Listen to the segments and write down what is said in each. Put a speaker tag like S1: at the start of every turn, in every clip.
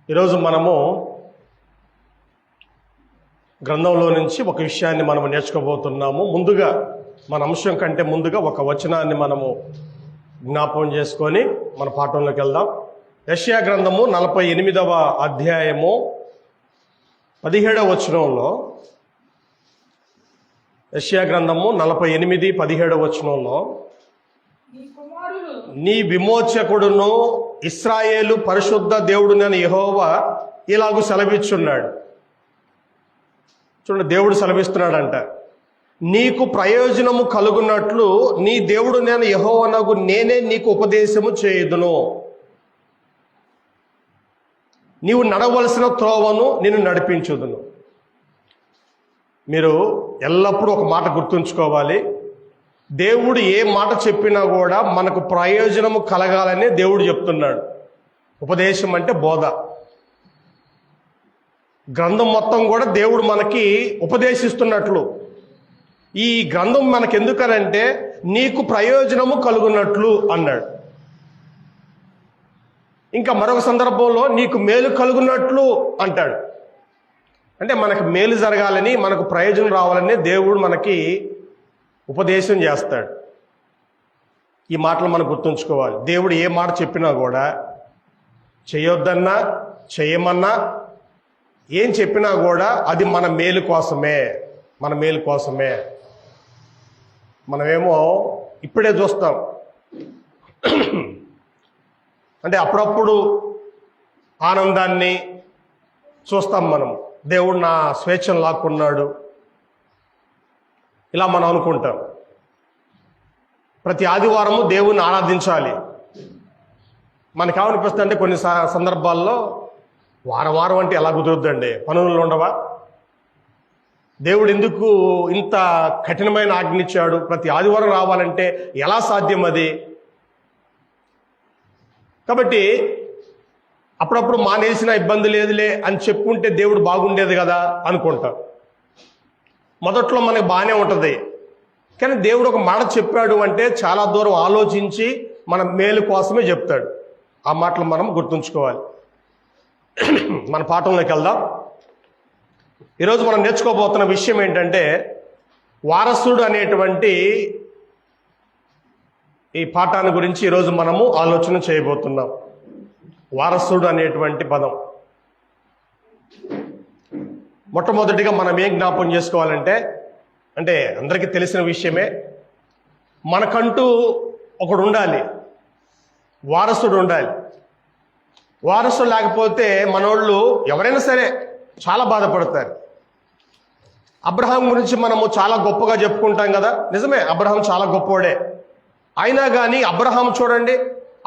S1: ఈరోజు మనము గ్రంథంలో నుంచి ఒక విషయాన్ని మనము నేర్చుకోబోతున్నాము. ముందుగా మన అంశం కంటే ముందుగా ఒక వచనాన్ని మనము జ్ఞాపకం చేసుకొని మన పాఠంలోకి వెళ్దాం. యెషయా గ్రంథము 48వ అధ్యాయము 17వ వచనంలో, యెషయా గ్రంథము 48, 17వ వచనంలో, నీ విమోచకుడును ఇశ్రాయేలు పరిశుద్ధ దేవుడునని యెహోవా ఇలాగూ సెలవిచ్చున్నాడు. చూడండి, దేవుడు సెలవిస్తున్నాడంట, నీకు ప్రయోజనము కలుగునట్లు నీ దేవుడు నేను యెహోవానగు నేనే నీకు ఉపదేశము చేయుదును. నీవు నడవలసిన త్రోవను నేను నడిపించుదును. మీరు ఎల్లప్పుడూ ఒక మాట గుర్తుంచుకోవాలి, దేవుడు ఏ మాట చెప్పినా కూడా మనకు ప్రయోజనము కలగాలని దేవుడు చెప్తున్నాడు. ఉపదేశం అంటే బోధ. గ్రంథం మొత్తం కూడా దేవుడు మనకి ఉపదేశిస్తున్నట్లు. ఈ గ్రంథం మనకు ఎందుకనంటే నీకు ప్రయోజనము కలుగునట్లు అన్నాడు. ఇంకా మరొక సందర్భంలో నీకు మేలు కలుగునట్లు అంటాడు. అంటే మనకు మేలు జరగాలని, మనకు ప్రయోజనం రావాలని దేవుడు మనకి ఉపదేశం చేస్తాడు. ఈ మాటలు మనం గుర్తుంచుకోవాలి. దేవుడు ఏ మాట చెప్పినా కూడా, చేయొద్దన్నా చేయమన్నా ఏం చెప్పినా కూడా అది మన మేలు కోసమే, మన మేలు కోసమే. మనమేమో ఇప్పుడే చూస్తాం, అంటే అప్పుడప్పుడు ఆనందాన్ని చూస్తాం మనం. దేవుడు నా స్వేచ్ఛను లాక్కున్నాడు ఇలా మనం అనుకుంటాం. ప్రతి ఆదివారము దేవుణ్ణి ఆరాధించాలి. మనకేమనిపిస్తుంది అంటే కొన్ని సందర్భాల్లో వారం వారం అంటే ఎలా కుదురుద్దండి, పనులు ఉండవా? దేవుడు ఎందుకు ఇంత కఠినమైన ఆజ్ఞించాడు? ప్రతి ఆదివారం రావాలంటే ఎలా సాధ్యం అది? కాబట్టి అప్పుడప్పుడు మానేసిన ఇబ్బంది లేదులే అని చెప్పుకుంటే దేవుడు బాగుండేది కదా అనుకుంటాం. మొదట్లో మనకు బాగానే ఉంటుంది, కానీ దేవుడు ఒక మాట చెప్పాడు అంటే చాలా దూరం ఆలోచించి మన మేలు కోసమే చెప్తాడు. ఆ మాటలు మనం గుర్తుంచుకోవాలి. మన పాఠంలోకి వెళ్దాం. ఈరోజు మనం నేర్చుకోబోతున్న విషయం ఏంటంటే, వారసుడు అనేటువంటి ఈ పాఠాన్ని గురించి ఈరోజు మనము ఆలోచన చేయబోతున్నాం. వారసుడు అనేటువంటి పదం. మొట్టమొదటిగా మనం ఏం జ్ఞాపకం చేసుకోవాలంటే, అంటే అందరికీ తెలిసిన విషయమే, మనకంటూ ఒకడు ఉండాలి, వారసుడు ఉండాలి. వారసుడు లేకపోతే మనోళ్ళు ఎవరైనా సరే చాలా బాధపడతారు. అబ్రహాం గురించి మనము చాలా గొప్పగా చెప్పుకుంటాం కదా, నిజమే, అబ్రహాం చాలా గొప్పోడే. అయినా కానీ అబ్రహాం చూడండి,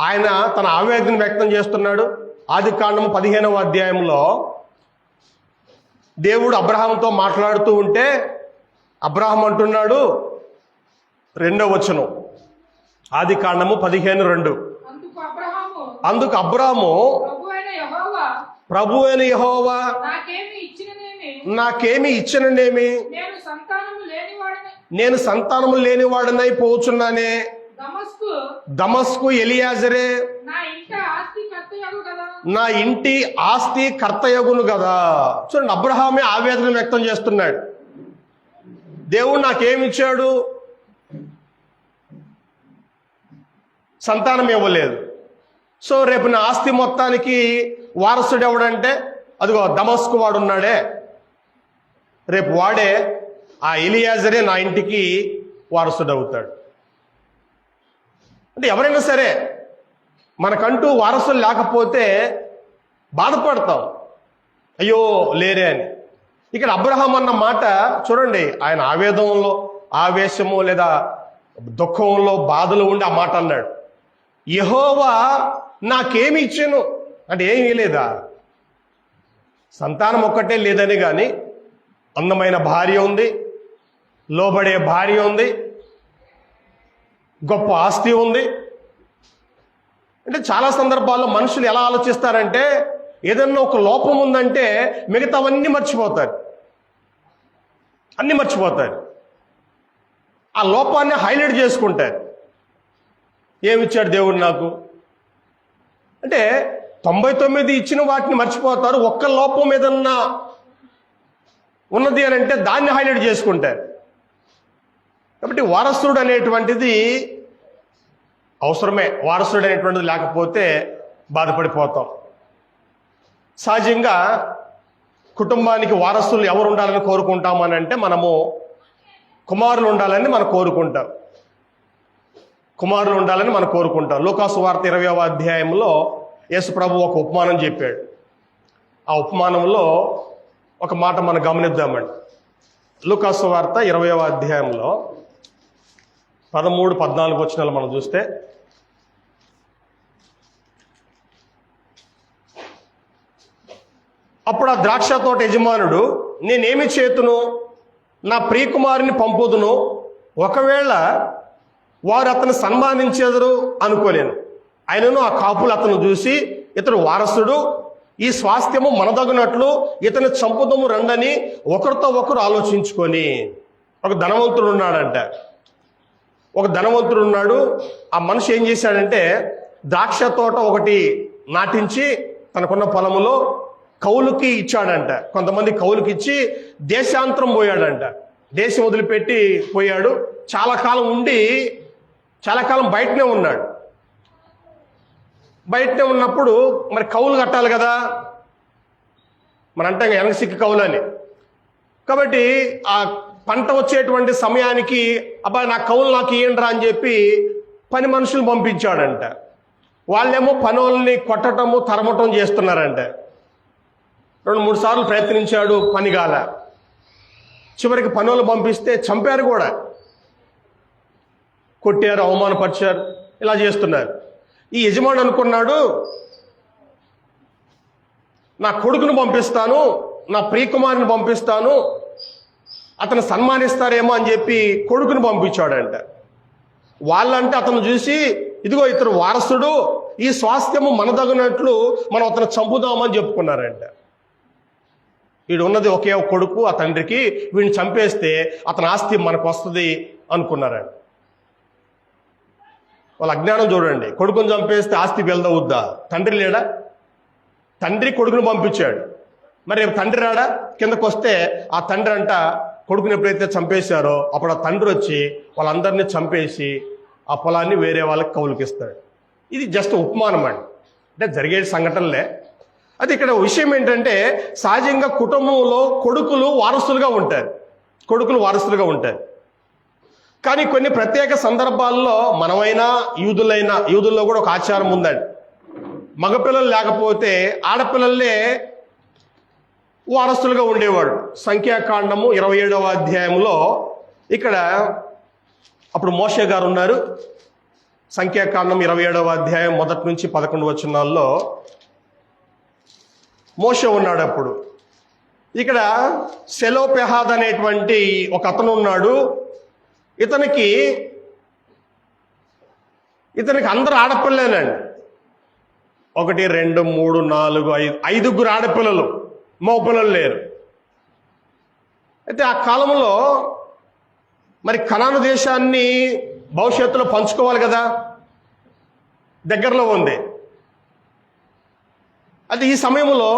S1: ఆయన తన ఆవేదన వ్యక్తం చేస్తున్నాడు. ఆదికాండము 15వ అధ్యాయంలో దేవుడు అబ్రహాంతో మాట్లాడుతూ ఉంటే అబ్రహాం అంటున్నాడు, 2వ వచనం, ఆదికాండము 15:2, అందుకు అబ్రహాము ప్రభు అయిన యెహోవా నాకేమి ఇచ్చిననేమి, నేను సంతానము లేనివాడనై పోచున్నానే, దమస్కు ఎలియాజరే నా ఇంటి ఆస్తి కర్తయగును కదా. చూడండి, అబ్రహామే ఆవేదన వ్యక్తం చేస్తున్నాడు. దేవుడు నాకేమిచ్చాడు? సంతానం ఇవ్వలేదు. సో రేపు నా ఆస్తి మొత్తానికి వారసుడు ఎవడంటే అదిగో దమస్కు వాడు ఉన్నాడే, రేపు వాడే, ఆ ఎలియాజరే నా ఇంటికి వారసుడు అవుతాడు. అంటే ఎవరైనా సరే మనకంటూ వారసులు లేకపోతే బాధపడతాం, అయ్యో లేరే అని. ఇక్కడ అబ్రహాం అన్న మాట చూడండి, ఆయన ఆవేదనలో, ఆవేశము లేదా దుఃఖంలో, బాధలో ఉండి ఆ మాట అన్నాడు. యెహోవా నాకేమి ఇచ్చాను అంటే ఏమీ లేదా, సంతానం ఒక్కటే లేదని, కానీ అందమైన భార్య ఉంది, లోబడే భార్య ఉంది, గొప్ప ఆస్తి ఉంది. అంటే చాలా సందర్భాల్లో మనుషులు ఎలా ఆలోచిస్తారంటే, ఏదన్నా ఒక లోపం ఉందంటే మిగతావన్నీ మర్చిపోతారు, అన్నీ మర్చిపోతారు. ఆ లోపాన్ని హైలైట్ చేసుకుంటారు. ఏమిచ్చాడు దేవుడు నాకు అంటే, 99 ఇచ్చిన వాటిని మర్చిపోతారు. ఒక్క లోపం ఏదన్నా ఉన్నది అని అంటే దాన్ని హైలైట్ చేసుకుంటారు. కాబట్టి వారసుడు అనేటువంటిది అవసరమే. వారసుడు అనేటువంటిది లేకపోతే బాధపడిపోతాం. సహజంగా కుటుంబానికి వారసులు ఎవరు ఉండాలని కోరుకుంటామని అంటే మనము కుమారులు ఉండాలని మనం కోరుకుంటాం. కుమారులు ఉండాలని మనం కోరుకుంటాం. లూకాసు వార్త 20వ అధ్యాయంలో యేసు ప్రభు ఒక ఉపమానం చెప్పాడు. ఆ ఉపమానంలో ఒక మాట మనం గమనిద్దామండి. లూకాసు వార్త 20వ అధ్యాయంలో 13-14 వచనాలు మనం చూస్తే, అప్పుడు ఆ ద్రాక్ష తోట యజమానుడు, నేనేమి చేతును, నా ప్రియకుమారుని పంపుదును, ఒకవేళ వారు అతను సన్మానించెదరు అనుకోలేను. ఆయనను ఆ కాపులు అతను చూసి, ఇతడు వారసుడు, ఈ స్వాస్థ్యము మనదగినట్లు ఇతని చంపుదము రండని ఒకరితో ఒకరు ఆలోచించుకొని. ఒక ధనవంతుడు ఉన్నాడంట. ఒక ధనవంతుడు ఉన్నాడు. ఆ మనిషి ఏం చేశాడంటే ద్రాక్ష తోట ఒకటి నాటించి తనకున్న పొలములో కౌలుకి ఇచ్చాడంట. కొంతమంది కౌలుకి ఇచ్చి దేశాంతరం పోయాడంట. దేశం వదిలిపెట్టి పోయాడు. చాలా కాలం ఉండి చాలా కాలం బయటనే ఉన్నాడు. బయటనే ఉన్నప్పుడు మరి కౌలు కట్టాలి కదా, మన అంటే ఎనగసిక్కి కౌలు అని. కాబట్టి ఆ పంట వచ్చేటువంటి సమయానికి అబ్బాయి నా కౌలు నాకు ఇయ్యండిరా అని చెప్పి పని మనుషులు పంపించాడంట. వాళ్ళేమో పనుల్ని కొట్టటము తరమటం చేస్తున్నారంట. 2-3 సార్లు ప్రయత్నించాడు, పని కాల. చివరికి పనులు పంపిస్తే చంపారు కూడా, కొట్టారు, అవమానపరిచారు, ఇలా చేస్తున్నారు. ఈ యజమాని అనుకున్నాడు, నా కొడుకును పంపిస్తాను, నా ప్రియకుమారుని పంపిస్తాను, అతను సన్మానిస్తారేమో అని చెప్పి కొడుకుని పంపించాడంట. వాళ్ళంటే అతను చూసి, ఇదిగో ఇతను వారసుడు, ఈ స్వాస్థ్యము మనదగినట్లు మనం అతను చంపుదామని చెప్పుకున్నారంట. వీడు ఉన్నది ఒకే ఒక కొడుకు, ఆ తండ్రికి, వీడిని చంపేస్తే అతని ఆస్తి మనకు వస్తుంది అనుకున్నారంట. వాళ్ళ అజ్ఞానం చూడండి. కొడుకుని చంపేస్తే ఆస్తి వెళ్దవుద్దా? తండ్రి లేడా? తండ్రి కొడుకుని పంపించాడు. మరి రేపు తండ్రి రాడా? కిందకు వస్తే ఆ తండ్రి అంట కొడుకుని ఎప్పుడైతే చంపేశారో అప్పుడు ఆ తండ్రి వచ్చి వాళ్ళందరినీ చంపేసి ఆ పొలాన్ని వేరే వాళ్ళకి కౌలుకిస్తాడు. ఇది జస్ట్ ఉపమానం అండి, అంటే జరిగే సంఘటనలే. అది ఇక్కడ విషయం ఏంటంటే సహజంగా కుటుంబంలో కొడుకులు వారసులుగా ఉంటారు. కొడుకులు వారసులుగా ఉంటారు. కానీ కొన్ని ప్రత్యేక సందర్భాల్లో మనమైనా యూదుల్లో కూడా ఒక ఆచారం ఉందండి. మగపిల్లలు లేకపోతే ఆడపిల్లలే వారసులుగా ఉండేవాడు. సంఖ్యాకాండము 27వ అధ్యాయంలో ఇక్కడ అప్పుడు మోషే గారు ఉన్నారు. సంఖ్యాకాండం 27వ అధ్యాయం 1 నుంచి 11 వచనాల్లో మోషే ఉన్నాడు. అప్పుడు ఇక్కడ సెలోపెహాద్ అనేటువంటి ఒక అతను ఉన్నాడు. ఇతనికి అందరు ఆడపిల్లలేనండి. 1, 2, 3, 4, 5 5 ఆడపిల్లలు, మగపిల్లలు లేరు. అయితే ఆ కాలంలో మరి కనాను దేశాన్ని భవిష్యత్తులో పంచుకోవాలి కదా, దగ్గరలో ఉంది. అయితే ఈ సమయంలో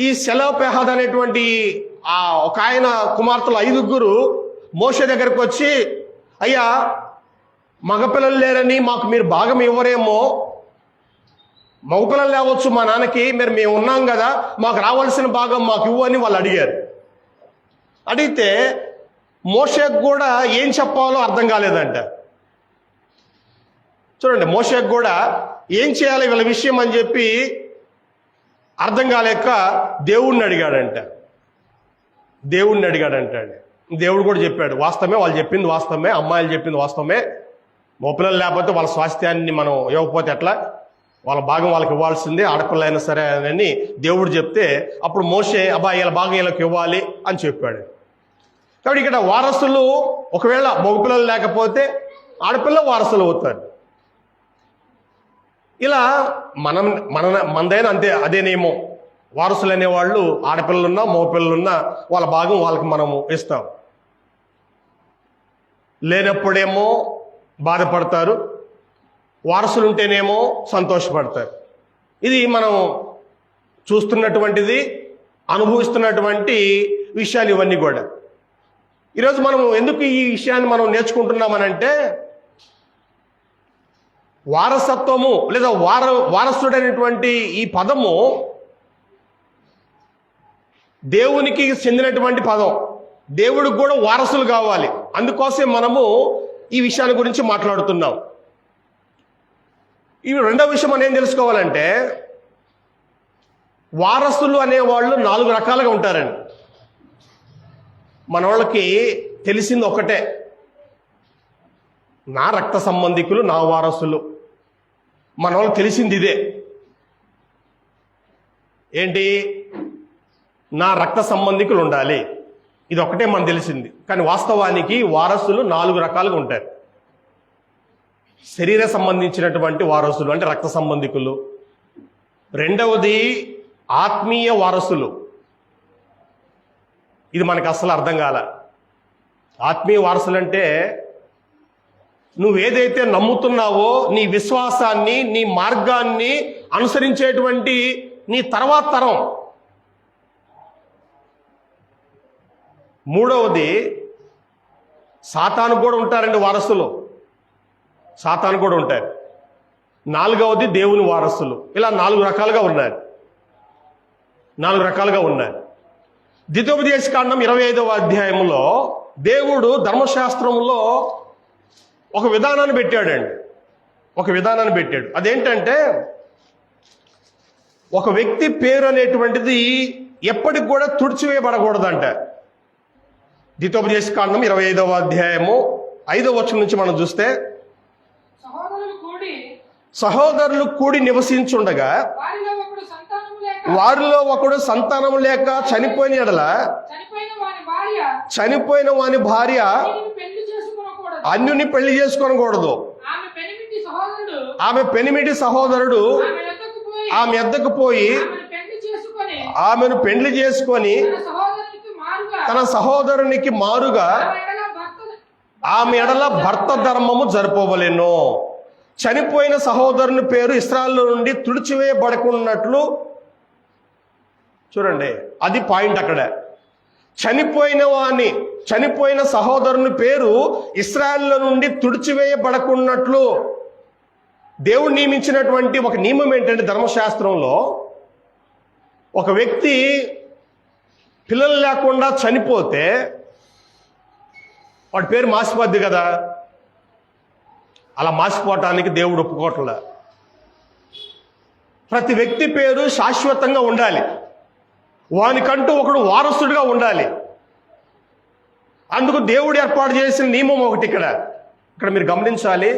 S1: ఈ సెలోపెహాద్ అనేటువంటి ఆ ఒక ఆయన కుమార్తెలు 5 మోషే దగ్గరకు వచ్చి, అయ్యా మగపిల్లలు లేరని మాకు మీరు భాగం ఇవ్వరేమో, మగపిల్లలు లేవచ్చు మా నాన్నకి, మేము ఉన్నాం కదా, మాకు రావాల్సిన భాగం మాకు ఇవ్వు అని వాళ్ళు అడిగారు. అడిగితే మోషేకు కూడా ఏం చెప్పాలో అర్థం కాలేదంట. చూడండి, మోషేకు కూడా ఏం చేయాలి వీళ్ళ విషయం అని చెప్పి అర్థం కాలేక దేవుణ్ణి అడిగాడంట. దేవుడు కూడా చెప్పాడు, వాస్తవమే, వాళ్ళు చెప్పింది వాస్తవమే, అమ్మాయిలు చెప్పింది వాస్తవమే, మగపిల్లలు లేకపోతే వాళ్ళ స్వాస్థ్యాన్ని మనం ఇవ్వకపోతే ఎట్లా, వాళ్ళ భాగం వాళ్ళకి ఇవ్వాల్సిందే, ఆడపిల్ల అయినా సరే అని దేవుడు చెప్తే అప్పుడు మోషే అబ్బాయి వీళ్ళ భాగం వీళ్ళకి ఇవ్వాలి అని చెప్పాడు. కాబట్టి ఇక్కడ వారసులు ఒకవేళ మగపిల్లలు లేకపోతే ఆడపిల్ల వారసులు అవుతారు. ఇలా మనదైనా అంతే, అదే నియమం. వారసులు అనేవాళ్ళు ఆడపిల్లలున్నా మగపిల్లలున్నా వాళ్ళ భాగం వాళ్ళకి మనము ఇస్తాం. లేనప్పుడేమో బాధపడతారు, వారసులు ఉంటేనేమో సంతోషపడతారు. ఇది మనం చూస్తున్నటువంటిది, అనుభవిస్తున్నటువంటి విషయాలు ఇవన్నీ కూడా. ఈరోజు మనం ఎందుకు ఈ విషయాన్ని మనం నేర్చుకుంటున్నామనంటే, వారసత్వము లేదా వారసుడైనటువంటి ఈ పదము దేవునికి చెందినటువంటి పదం. దేవుడికి కూడా వారసులు కావాలి. అందుకోసం మనము ఈ విషయాల గురించి మాట్లాడుతున్నాం. ఈ రెండవ విషయం మనం ఏం తెలుసుకోవాలంటే, వారసులు అనేవాళ్ళు 4 రకాలుగా ఉంటారండి. మన వాళ్ళకి తెలిసింది ఒకటే, నా రక్త సంబంధికులు నా వారసులు. మన వాళ్ళకి తెలిసింది ఇదే, ఏంటి, నా రక్త సంబంధికులు ఉండాలి. ఇది ఒకటే మనకు తెలిసింది. కానీ వాస్తవానికి వారసులు 4 రకాలుగా ఉంటారు. శరీర సంబంధించినటువంటి వారసులు అంటే రక్త సంబంధికులు. రెండవది ఆత్మీయ వారసులు. ఇది మనకు అస్సలు అర్థం కాల. ఆత్మీయ వారసులు అంటే నువ్వేదైతే నమ్ముతున్నావో, నీ విశ్వాసాన్ని, నీ మార్గాన్ని అనుసరించేటువంటి నీ తర్వాత తరం. మూడవది సాతాను కూడా ఉంటారండి వారసులు, సాతాను కూడా ఉంటారు. నాలుగవది దేవుని వారసులు. ఇలా 4 రకాలుగా ఉన్నారు. 4 రకాలుగా ఉన్నారు. ద్వితీయోపదేశకాండం 25వ అధ్యాయంలో దేవుడు ధర్మశాస్త్రంలో ఒక విధానాన్ని పెట్టాడండి. ఒక విధానాన్ని పెట్టాడు. అదేంటంటే, ఒక వ్యక్తి పేరు అనేటువంటిది ఎప్పటికి కూడా తుడిచివేయబడకూడదంట. ద్వితీయోపదేశకాండం 25వ అధ్యాయము 5వ వచనం నుంచి మనం చూస్తే, సహోదరులు కూడి నివసించుండగా వారిలో ఒకడు సంతానము లేక చనిపోయిన ఎడల చనిపోయిన వాని భార్య అన్యుని పెళ్లి చేసుకోనకూడదు. ఆమె పెనిమిటి సహోదరుడు ఆమె ఎద్దకు పోయి ఆమెను పెళ్లి చేసుకొని తన సహోదరునికి మారుగా ఆమె ఎడల భర్త ధర్మము జరపవలెను. చనిపోయిన సహోదరుని పేరు ఇశ్రాయేలు నుండి తుడిచివేయబడకున్నట్లు చూడండి, అది పాయింట్ అక్కడ. చనిపోయిన సహోదరుని పేరు ఇశ్రాయేలు నుండి తుడిచివేయబడకున్నట్లు దేవుడు నియమించినటువంటి ఒక నియమం ఏంటంటే, ధర్మశాస్త్రంలో ఒక వ్యక్తి పిల్లలు లేకుండా చనిపోతే వాడి పేరు మాసిపోద్ది కదా. అలా మాసిపోవటానికి దేవుడు ఒప్పుకోవట్లే. ప్రతి వ్యక్తి పేరు శాశ్వతంగా ఉండాలి. వానికంటూ ఒకడు వారసుడిగా ఉండాలి. అందుకు దేవుడు ఏర్పాటు చేసిన నియమం ఒకటి ఇక్కడ మీరు గమనించాలి.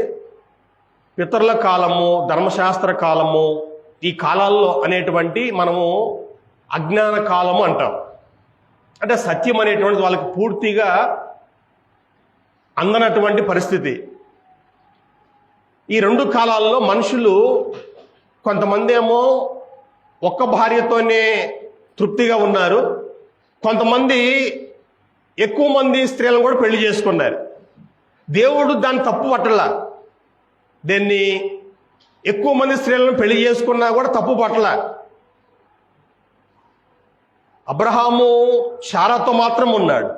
S1: పితరుల కాలము, ధర్మశాస్త్ర కాలము, ఈ కాలాల్లో అనేటువంటి మనము అజ్ఞాన కాలము అంటాం. అంటే సత్యం అనేటువంటిది వాళ్ళకి పూర్తిగా అందనటువంటి పరిస్థితి. ఈ 2 కాలాల్లో మనుషులు కొంతమంది ఏమో ఒక్క భార్యతోనే తృప్తిగా ఉన్నారు, కొంతమంది ఎక్కువ మంది స్త్రీలను కూడా పెళ్లి చేసుకున్నారు. దేవుడు దాన్ని తప్పు పట్టలా. దీన్ని ఎక్కువ మంది స్త్రీలను పెళ్లి చేసుకున్నా కూడా తప్పు పట్టలా. అబ్రహాము శారాతో మాత్రం ఉన్నాడు,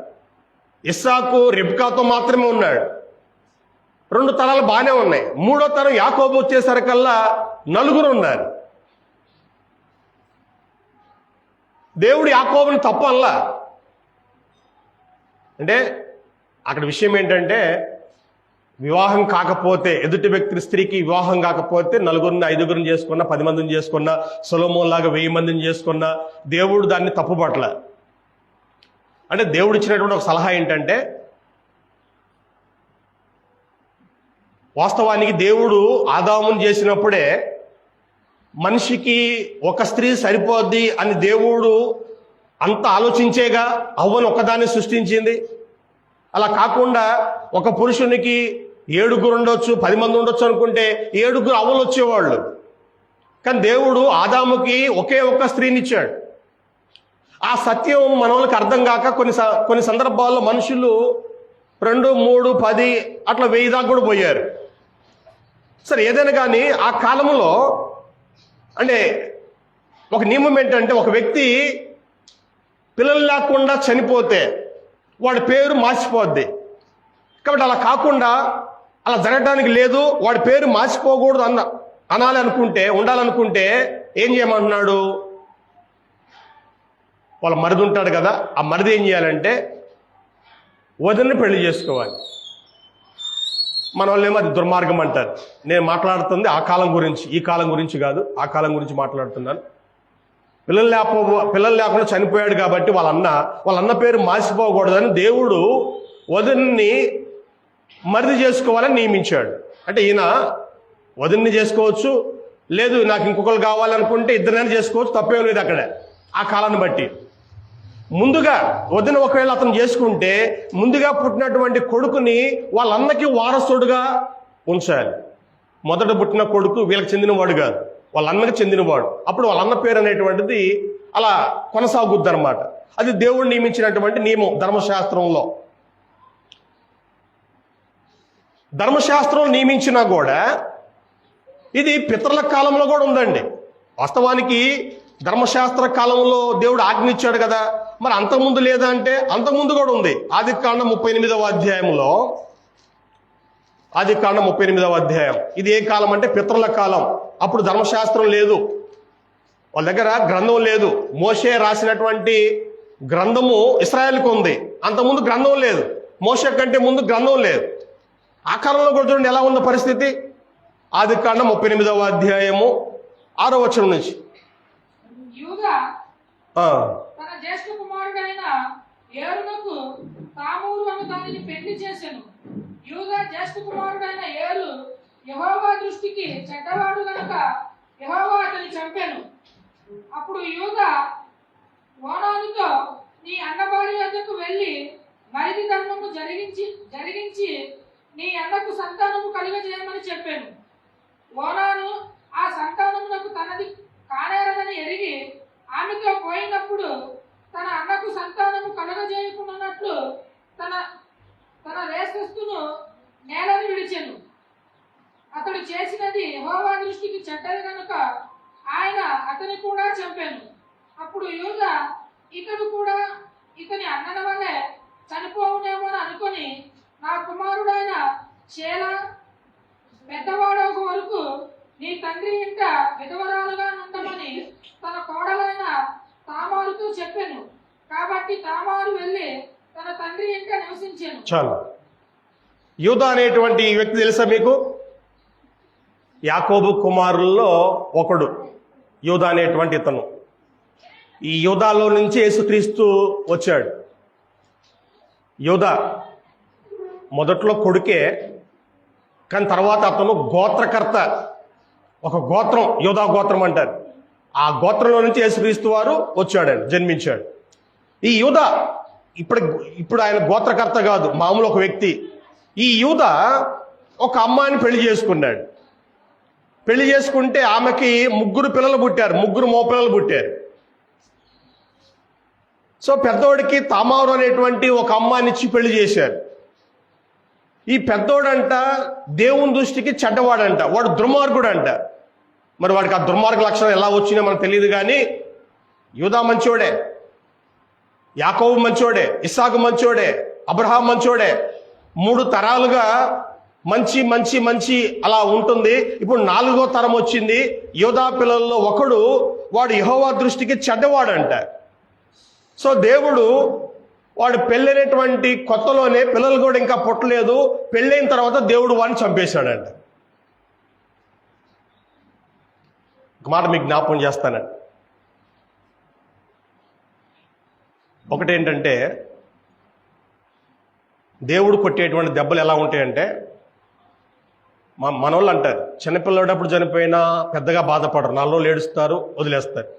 S1: ఇస్సాకు రిబ్కాతో మాత్రమే ఉన్నాడు. 2 తరాలు బాగానే ఉన్నాయి. 3వ తరం యాకోబు వచ్చేసరికల్లా 4 ఉన్నారు. దేవుడు యాకోబుని తప్పు అనలా. అంటే అక్కడ విషయం ఏంటంటే, వివాహం కాకపోతే, ఎదుటి వ్యక్తి స్త్రీకి వివాహం కాకపోతే 4 5 చేసుకున్నా, 10 మందిని చేసుకున్నా, సొలొమోన్ లాగా 1000 మందిని చేసుకున్నా దేవుడు దాన్ని తప్పుపట్ల. అంటే దేవుడు ఇచ్చినటువంటి ఒక సలహా ఏంటంటే, వాస్తవానికి దేవుడు ఆదామును చేసినప్పుడే మనిషికి ఒక స్త్రీ సరిపోద్ది అని దేవుడు అంత ఆలోచించేగా అవ్వను ఒకదాన్ని సృష్టించింది. అలా కాకుండా ఒక పురుషునికి 7 ఉండొచ్చు, 10 మంది ఉండొచ్చు అనుకుంటే 7 అవ్వలు వచ్చేవాళ్ళు. కానీ దేవుడు ఆదాముకి ఒకే ఒక్క స్త్రీనిచ్చాడు. ఆ సత్యం మన వాళ్ళకి అర్థం కాక కొన్ని సందర్భాల్లో మనుషులు 2, 3, 10 అట్లా 1000 దాకా కూడా పోయారు. సరే, ఏదైనా కానీ ఆ కాలంలో అంటే ఒక నియమం ఏంటంటే, ఒక వ్యక్తి పిల్లలు లేకుండా చనిపోతే వాడి పేరు మార్చిపోద్ది. కాబట్టి అలా కాకుండా, అలా జరగడానికి లేదు, వాడి పేరు మార్చిపోకూడదు ఉండాలనుకుంటే ఏం చేయమంటున్నాడు? వాళ్ళ మరిది ఉంటాడు కదా, ఆ మరిది ఏం చేయాలంటే వదిన్ని పెళ్లి చేసుకోవాలి. మన వాళ్ళేమో అది దుర్మార్గం అంటారు. నేను మాట్లాడుతుంది ఆ కాలం గురించి, ఈ కాలం గురించి కాదు, ఆ కాలం గురించి మాట్లాడుతున్నాను. పిల్లలు లేకుండా చనిపోయాడు కాబట్టి వాళ్ళ అన్న పేరు మార్చిపోకూడదని దేవుడు వదిన్ని మరిది చేసుకోవాలని నియమించాడు. అంటే ఈయన వదిన్ని చేసుకోవచ్చు, లేదు నాకు ఇంకొకరు కావాలనుకుంటే ఇద్దరైనా చేసుకోవచ్చు, తప్పేం లేదు అక్కడ ఆ కాలాన్ని బట్టి. ముందుగా వదిన ఒకవేళ అతను చేసుకుంటే ముందుగా పుట్టినటువంటి కొడుకుని వాళ్ళ అన్నకి వారసుడుగా ఉంచాలి. మొదట పుట్టిన కొడుకు వీళ్ళకి చెందినవాడు కాదు, వాళ్ళ అన్నకి చెందినవాడు. అప్పుడు వాళ్ళ అన్న పేరు అనేటువంటిది అలా కొనసాగుద్ది అనమాట. అది దేవుడు నియమించినటువంటి నియమం ధర్మశాస్త్రంలో. ధర్మశాస్త్రం నియమించినా కూడా ఇది పితరుల కాలంలో కూడా ఉందండి. వాస్తవానికి ధర్మశాస్త్ర కాలంలో దేవుడు ఆజ్ఞించాడు కదా, మరి అంతకుముందు లేదా అంటే అంతకుముందు కూడా ఉంది. ఆదికాండం 38వ అధ్యాయంలో, ఆదికాండం 38వ అధ్యాయం. ఇది ఏ కాలం అంటే పితరుల కాలం. అప్పుడు ధర్మశాస్త్రం లేదు, వాళ్ళ దగ్గర గ్రంథం లేదు. మోషే రాసినటువంటి గ్రంథము ఇశ్రాయేలుకు ఉంది, అంతకుముందు గ్రంథం లేదు. మోషే కంటే ముందు గ్రంథం లేదు. ఆ కాలంలో కూడా చూడండి ఎలా ఉన్న పరిస్థితి. ఆదికాండం 38వ అధ్యాయము 6వ వచనం నుంచి.
S2: తన జ్యేష్ఠ కుమారుడైన ఏరునకు తామూరు అను దానిని పెళ్లి చేసెను. యూదా జ్యేష్ఠ కుమారుడైన ఏరు యెహోవా దృష్టికి చెడ్డవాడు గనుక యెహోవా అతని చంపెను. అప్పుడు యూదా ఓనానుతో, నీ అన్న భార్య వద్దకు వెళ్ళి మరిది ధర్మము జరిగించి నీ అన్నకు సంతానము కలుగజేయమని చెప్పాను. ఓనాను ఆ సంతానమునకు తనది కానేరదని ఎరిగి ఆమెతో పోయినప్పుడు తన అన్నకు సంతానము కలగజేయకున్నట్లు తన రేస్తస్తును నేలను విడిచెను. అతడు చేసినది యెహోవా దృష్టికి చెడ్డది కనుక ఆయన అతని కూడా చంపాను. అప్పుడు యూదా ఇతడు కూడా ఇతని అన్నల వల్లే చనిపోవునేమో అనుకుని, నా కుమారుడైన షేలా పెద్దవాడొక వరకు నీ తండ్రి ఇంట విధవరాలుగా ఉండమని తన కోడలైన తామారుతో చెప్పాను. కాబట్టి తామారు వెళ్ళి తన తండ్రి ఇంట నివసించాను.
S1: చాలు. యూదా అనేటువంటి వ్యక్తి తెలుసా మీకు? యాకోబు కుమారుల్లో ఒకడు యూదా అనేటువంటి ఇతను. ఈ యూదాలో నుంచి యేసుక్రీస్తు వచ్చాడు. యూదా మొదట్లో కొడుకే, కానీ తర్వాత అతను గోత్రకర్త. ఒక గోత్రం, యూదా గోత్రం అంటారు. ఆ గోత్రంలో నుంచి యేసుక్రీస్తు వారు వచ్చాడు, జన్మించాడు. ఈ యూదా ఇప్పుడు ఆయన గోత్రకర్త కాదు, మామూలు ఒక వ్యక్తి. ఈ యూదా ఒక అమ్మాయిని పెళ్లి చేసుకున్నాడు. పెళ్లి చేసుకుంటే ఆమెకి 3 పిల్లలు పుట్టారు, 3 మోపిల్లలు పుట్టారు. సో పెద్దోడికి తామారు అనేటువంటి ఒక అమ్మాయిని ఇచ్చి పెళ్లి చేశారు. ఈ పెద్దోడంట దేవుని దృష్టికి చెడ్డవాడంట, వాడు దుర్మార్గుడు అంట. మరి వాడికి ఆ దుర్మార్గ లక్షణం ఎలా వచ్చినా మనకు తెలియదు. కానీ యూదా మంచోడే, యాకోబు మంచోడే, ఇస్సాకు మంచోడే, అబ్రహాం మంచోడే. 3 తరాలుగా మంచి మంచి మంచి అలా ఉంటుంది. ఇప్పుడు 4వ తరం వచ్చింది. యూదా పిల్లల్లో ఒకడు, వాడు యెహోవా దృష్టికి చెడ్డవాడంట. సో దేవుడు వాడు పెళ్ళైనటువంటి కొత్తలోనే, పిల్లలు కూడా ఇంకా పుట్టలేదు, పెళ్ళైన తర్వాత దేవుడు వాడిని చంపేశాడంట. ఒక మాట మీకు జ్ఞాపకం చేస్తానండి. ఒకటేంటంటే, దేవుడు కొట్టేటువంటి దెబ్బలు ఎలా ఉంటాయంటే, మనోళ్ళు అంటారు చిన్నపిల్లడప్పుడు చనిపోయినా పెద్దగా బాధపడరు, 4 రోజులు ఏడుస్తారు, వదిలేస్తారు.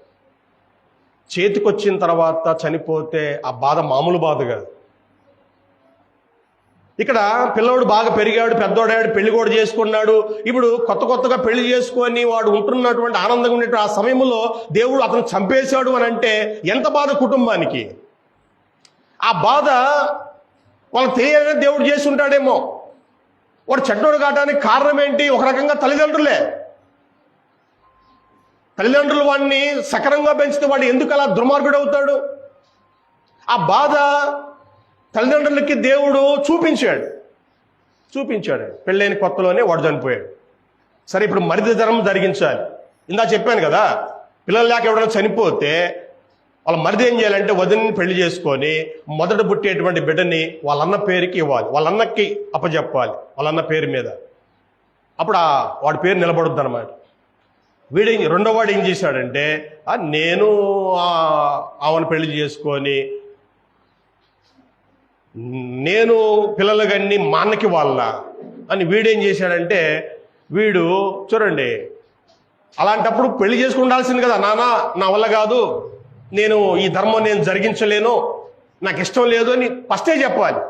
S1: చేతికి వచ్చిన తర్వాత చనిపోతే ఆ బాధ మామూలు బాధ కాదు. ఇక్కడ పిల్లవాడు బాగా పెరిగాడు, పెద్దోడాడు, పెళ్లి కూడా చేసుకున్నాడు. ఇప్పుడు కొత్తగా పెళ్లి చేసుకొని వాడు ఉంటున్నటువంటి ఆనందంగా ఉండేటువంటి ఆ సమయంలో దేవుడు అతను చంపేశాడు అని అంటే ఎంత బాధ కుటుంబానికి. ఆ బాధ వాళ్ళకి తెలియాలని దేవుడు చేసి ఉంటాడేమో. వాడు చెడ్డోడు కావడానికి కారణం ఏంటి? ఒక రకంగా తల్లిదండ్రులే. తల్లిదండ్రులు వాడిని సకరంగా పెంచితే వాడు ఎందుకు అలా దుర్మార్గుడు అవుతాడు? ఆ బాధ తల్లిదండ్రులకి దేవుడు చూపించాడు. పెళ్ళైన కొత్తలోనే వాడు చనిపోయాడు. సరే, ఇప్పుడు మరిది ధర్మం జరిగించాలి. ఇందా చెప్పాను కదా, పిల్లలు లేక ఎవడైనా చనిపోతే వాళ్ళ మరిది ఏం చేయాలంటే వదిలిని పెళ్లి చేసుకొని మొదట పుట్టేటువంటి బిడ్డని వాళ్ళన్న పేరుకి ఇవ్వాలి, వాళ్ళన్నకి అప్పచెప్పాలి, వాళ్ళన్న పేరు మీద. అప్పుడు వాడి పేరు నిలబడుద్ది అనమాట. రెండో వాడు ఏం చేశాడంటే, నేను ఆమెను పెళ్లి చేసుకొని నేను పిల్లలు గన్ని మా అన్నకి వాళ్ళ అని వీడేం చేశాడంటే, వీడు చూడండి, అలాంటప్పుడు పెళ్లి చేసుకుండాల్సింది కదా. నాన్న, నా వల్ల కాదు, నేను ఈ ధర్మం నేను జరిగించలేను, నాకు ఇష్టం లేదు అని ఫస్టే చెప్పాలి.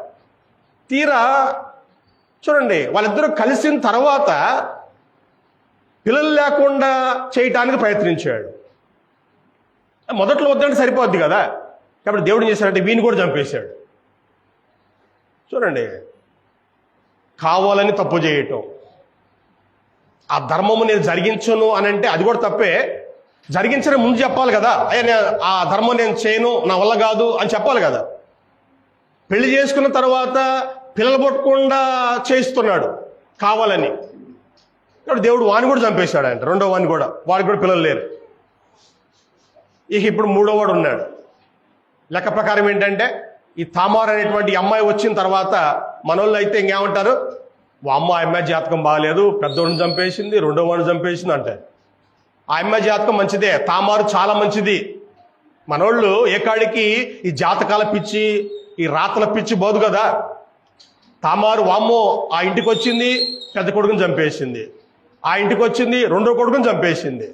S1: తీరా చూడండి, వాళ్ళిద్దరూ కలిసిన తర్వాత పిల్లలు లేకుండా చేయటానికి ప్రయత్నించాడు. మొదట్లో వద్దంటే సరిపోద్ది కదా. కాబట్టి దేవుడు ఏం చేశాడంటే వీని కూడా చంపేశాడు. చూడండి, కావాలని తప్పు చేయటం. ఆ ధర్మము నేను జరిగించను అని అంటే అది కూడా తప్పే. జరిగించడం ముందు చెప్పాలి కదా, అయ్యా నేను ఆ ధర్మం నేను చేయను, నా వల్ల కాదు అని చెప్పాలి కదా. పెళ్లి చేసుకున్న తర్వాత పిల్లలు పుట్టకుండా చేయిస్తున్నాడు కావాలని. కాబట్టి దేవుడు వాడిని కూడా చంపేశాడు. ఆయన రెండో వాడిని కూడా, వాడికి కూడా పిల్లలు లేరు. ఇప్పుడు మూడో వాడు ఉన్నాడు. లెక్క ప్రకారం ఏంటంటే, ఈ తామార్ అనేటువంటి అమ్మాయి వచ్చిన తర్వాత మనోళ్ళు అయితే ఇంకేమంటారు, ఆ అమ్మాయి జాతకం బాగాలేదు, పెద్దోడిని చంపేసింది, రెండో వాడిని చంపేసింది అంటారు. ఆ అమ్మాయి జాతకం మంచిదే, తామారు చాలా మంచిది. మనోళ్ళు ఏ కాడికి ఈ జాతకాల పిచ్చి, ఈ రాతల పిచ్చి పోదు కదా. తామారు వామ్మో ఆ ఇంటికి వచ్చింది, పెద్ద కొడుకుని చంపేసింది, ఆ ఇంటికి వచ్చింది, రెండో కొడుకుని చంపేసింది.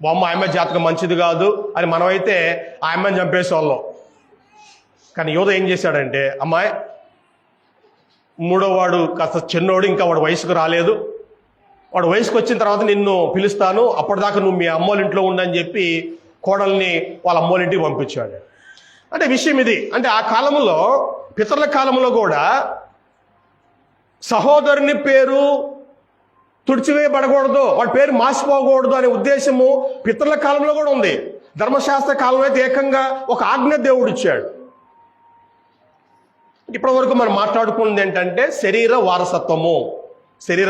S1: వామ్మో ఆ అమ్మాయి జాతకం మంచిది కాదు అని మనమైతే ఆ అమ్మాయిని చంపేసేవాళ్ళం. కానీ యోధ ఏం చేశాడంటే, అమ్మాయి మూడో వాడు కాస్త చిన్నోడు, ఇంకా వాడు వయసుకు రాలేదు, వాడు వయసుకు వచ్చిన తర్వాత నిన్ను పిలుస్తాను, అప్పటిదాకా నువ్వు మీ అమ్మోళ్ళ ఇంట్లో ఉండని చెప్పి కోడల్ని వాళ్ళ అమ్మోళ్ళ ఇంటికి పంపించాడు. అంటే విషయం ఇది. అంటే ఆ కాలంలో, పితరుల కాలంలో కూడా సహోదరుని పేరు తుడిచివేయబడకూడదు, వాడి పేరు మాసిపోకూడదు అనే ఉద్దేశము పితరుల కాలంలో కూడా ఉంది. ధర్మశాస్త్ర కాలంలో అయితే ఏకంగా ఒక ఆజ్ఞ దేవుడు ఇచ్చాడు. ఇప్పటి వరకు మనం మాట్లాడుకున్నది ఏంటంటే శరీర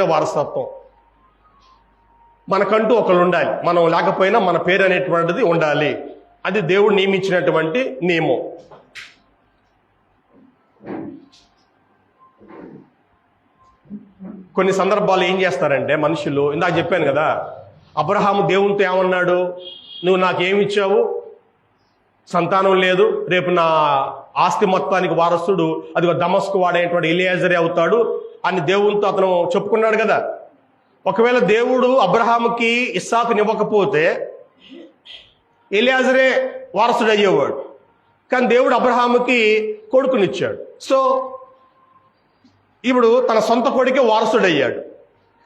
S1: వారసత్వం. మనకంటూ ఒకళ్ళు ఉండాలి, మనం లేకపోయినా మన పేరు అనేటువంటిది ఉండాలి. అది దేవుడు నియమించినటువంటి నియమం. కొన్ని సందర్భాలు ఏం చేస్తారంటే మనుషులు, ఇందాక చెప్పాను కదా, అబ్రహాము దేవునితో ఏమన్నాడు, నువ్వు నాకేమిచ్చావు, సంతానం లేదు, రేపు నా ఆస్తి మొత్తానికి వారసుడు అదిగో దమస్కు వాడైనటువంటి ఎలియాజరే అవుతాడు అని దేవునితో అతను చెప్పుకున్నాడు కదా. ఒకవేళ దేవుడు అబ్రహాముకి ఇస్సాకునివ్వకపోతే ఎలియాజరే వారసుడు అయ్యేవాడు. కానీ దేవుడు అబ్రహాముకి కొడుకునిచ్చాడు. సో ఇప్పుడు తన సొంత కొడుకే వారసుడయ్యాడు.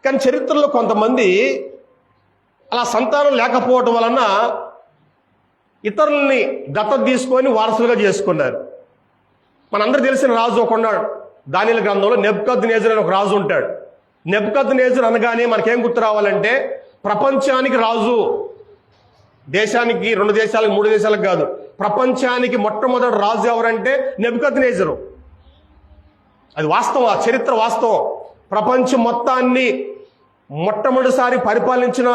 S1: కానీ చరిత్రలో కొంతమంది అలా సంతానం లేకపోవటం వలన ఇతరుల్ని దత్తత తీసుకొని వారసులుగా చేసుకున్నారు. మనందరూ తెలిసిన రాజు ఒక ఉన్నాడు. దానియేలు గ్రంథంలో నెబుకద్నెజరు అని ఒక రాజు ఉంటాడు. నెబుకద్నెజరు అనగానే మనకేం గుర్తు రావాలంటే, ప్రపంచానికి రాజు. దేశానికి, 2 దేశాలకు, 3 దేశాలకు కాదు, ప్రపంచానికి మొట్టమొదటి రాజు ఎవరంటే నెబుకద్నెజరు. అది వాస్తవం, ఆ చరిత్ర వాస్తవం. ప్రపంచం మొత్తాన్ని మొట్టమొదటిసారి పరిపాలించిన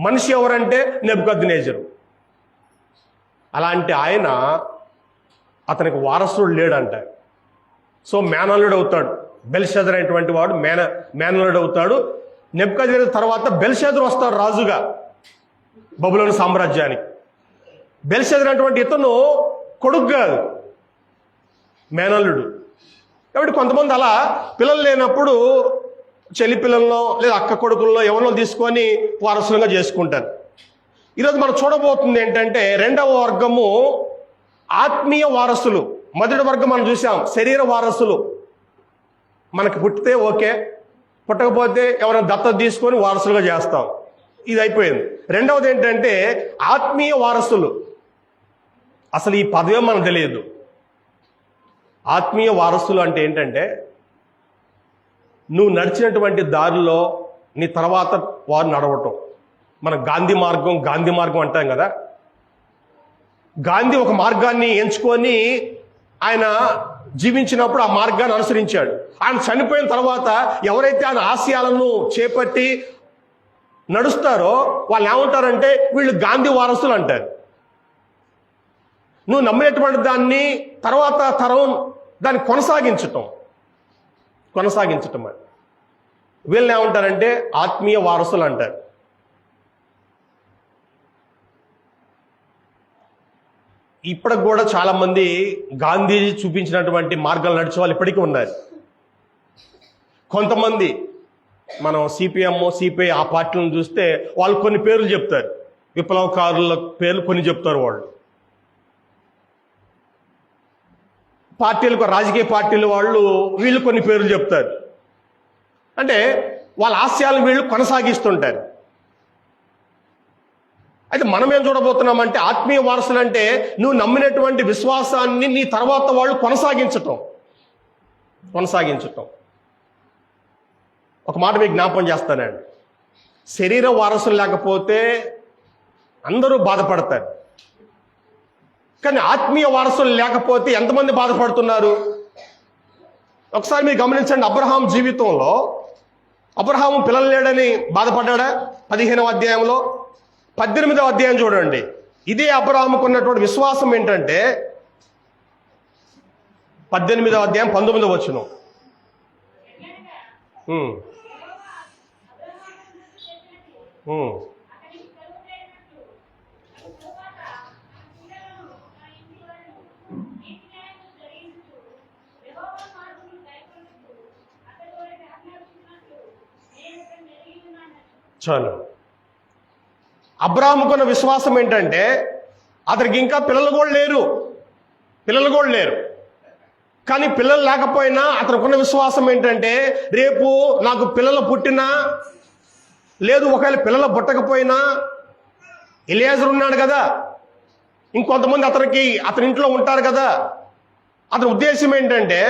S1: మనిషి ఎవరంటే నెబుకద్నెజరు. అలాంటి ఆయన, అతనికి వారసుడు లేడంట. సో మేనల్లుడు అవుతాడు. బెల్షాజర్ అనేటువంటి వాడు మేనల్లుడు అవుతాడు. నెబుకద్నెజరు తర్వాత బెల్షాజరు వస్తాడు రాజుగా బబులోను సామ్రాజ్యానికి. బెల్షాజర్ అనేటువంటి ఇతను కొడుకు కాదు, మేనల్లుడు. కాబట్టి కొంతమంది అలా పిల్లలు లేనప్పుడు చెల్లి పిల్లల్లో లేదా అక్క కొడుకుల్లో ఎవరినో తీసుకొని వారసులుగా చేసుకుంటారు. ఈరోజు మనం చూడబోతుంది ఏంటంటే, రెండవ వర్గము ఆత్మీయ వారసులు. మొదటి వర్గం మనం చూసాం, శరీర వారసులు. మనకి పుట్టితే ఓకే, పుట్టకపోతే ఎవరైనా దత్తత తీసుకొని వారసులుగా చేస్తాం, ఇది అయిపోయింది. రెండవది ఏంటంటే ఆత్మీయ వారసులు. అసలు ఈ పదవే మనకు తెలియదు. ఆత్మీయ వారసులు అంటే ఏంటంటే, నువ్వు నడిచినటువంటి దారిలో నీ తర్వాత వారు నడవటం. మనం గాంధీ మార్గం అంటాం కదా. గాంధీ ఒక మార్గాన్ని ఎంచుకొని ఆయన జీవించినప్పుడు ఆ మార్గాన్ని అనుసరించాడు. ఆయన చనిపోయిన తర్వాత ఎవరైతే ఆయన ఆశయాలను చేపట్టి నడుస్తారో వాళ్ళు ఏమంటారంటే వీళ్ళు గాంధీ వారసులు అంటారు. నువ్వు నమ్మినటువంటి దాన్ని తర్వాత తరం దాన్ని కొనసాగించటం అని వీళ్ళని ఏమంటారంటే ఆత్మీయ వారసులు అంటారు. ఇప్పటికి కూడా చాలా మంది గాంధీజీ చూపించినటువంటి మార్గాలు నడిచే వాళ్ళు ఇప్పటికీ ఉన్నారు. కొంతమంది మనం సిపిఎం సిపిఐ ఆ పార్టీలను చూస్తే వాళ్ళు కొన్ని పేర్లు చెప్తారు, విప్లవకారుల పేర్లు కొన్ని చెప్తారు. వాళ్ళు పార్టీలకు రాజకీయ పార్టీల వాళ్ళు వీళ్ళు కొన్ని పేర్లు చెప్తారు. అంటే వాళ్ళ ఆశయాలను వీళ్ళు కొనసాగిస్తుంటారు. అయితే మనం ఏం చూడబోతున్నామంటే ఆత్మీయ వారసులు అంటే నువ్వు నమ్మినటువంటి విశ్వాసాన్ని నీ తర్వాత వాళ్ళు కొనసాగించటం. ఒక మాట మీకు జ్ఞాపకం చేస్తానండి. శరీర వారసులు లేకపోతే అందరూ బాధపడతారు, కానీ ఆత్మీయ వారసులు లేకపోతే ఎంతమంది బాధపడుతున్నారు? ఒకసారి మీరు గమనించండి. అబ్రహాం జీవితంలో అబ్రహాము పిల్లలు లేడని బాధపడ్డా? 15వ అధ్యాయంలో 18వ అధ్యాయం చూడండి. ఇదే అబ్రహాముకు ఉన్నటువంటి విశ్వాసం ఏంటంటే 18వ అధ్యాయం 19వ వచనం. చాలు. అబ్రాహాముకున్న విశ్వాసం ఏంటంటే అతనికి ఇంకా పిల్లలు కూడా లేరు. కానీ పిల్లలు లేకపోయినా అతనికున్న విశ్వాసం ఏంటంటే రేపు నాకు పిల్లలు పుట్టినా లేదు, ఒకవేళ పిల్లలు పుట్టకపోయినా ఎలియాజరు ఉన్నాడు కదా, ఇంకొంతమంది అతని ఇంట్లో ఉంటారు కదా. అతని ఉద్దేశం ఏంటంటే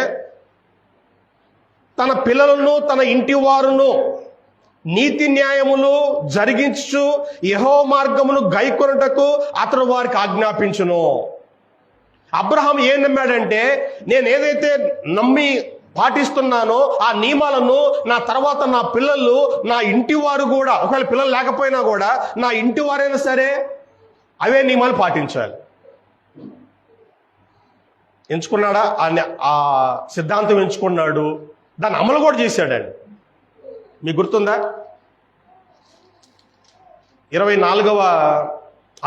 S1: తన పిల్లలను తన ఇంటి వారును నీతి న్యాయములు జరిగించు యెహోవా మార్గమును గైకొనుటకు అతడు వారికి ఆజ్ఞాపించును. అబ్రహాం ఏం నమ్మాడంటే నేను ఏదైతే నమ్మి పాటిస్తున్నానో ఆ నియమాలను నా తర్వాత నా పిల్లలు, నా ఇంటి వారు కూడా, ఒకవేళ పిల్లలు లేకపోయినా కూడా నా ఇంటి వారైనా సరే అవే నియమాలు పాటించాలి. ఎంచుకున్నాడా? ఆ సిద్ధాంతం ఎంచుకున్నాడు, దాన్ని అమలు కూడా చేశాడండి. మీకు గుర్తుందా? 24వ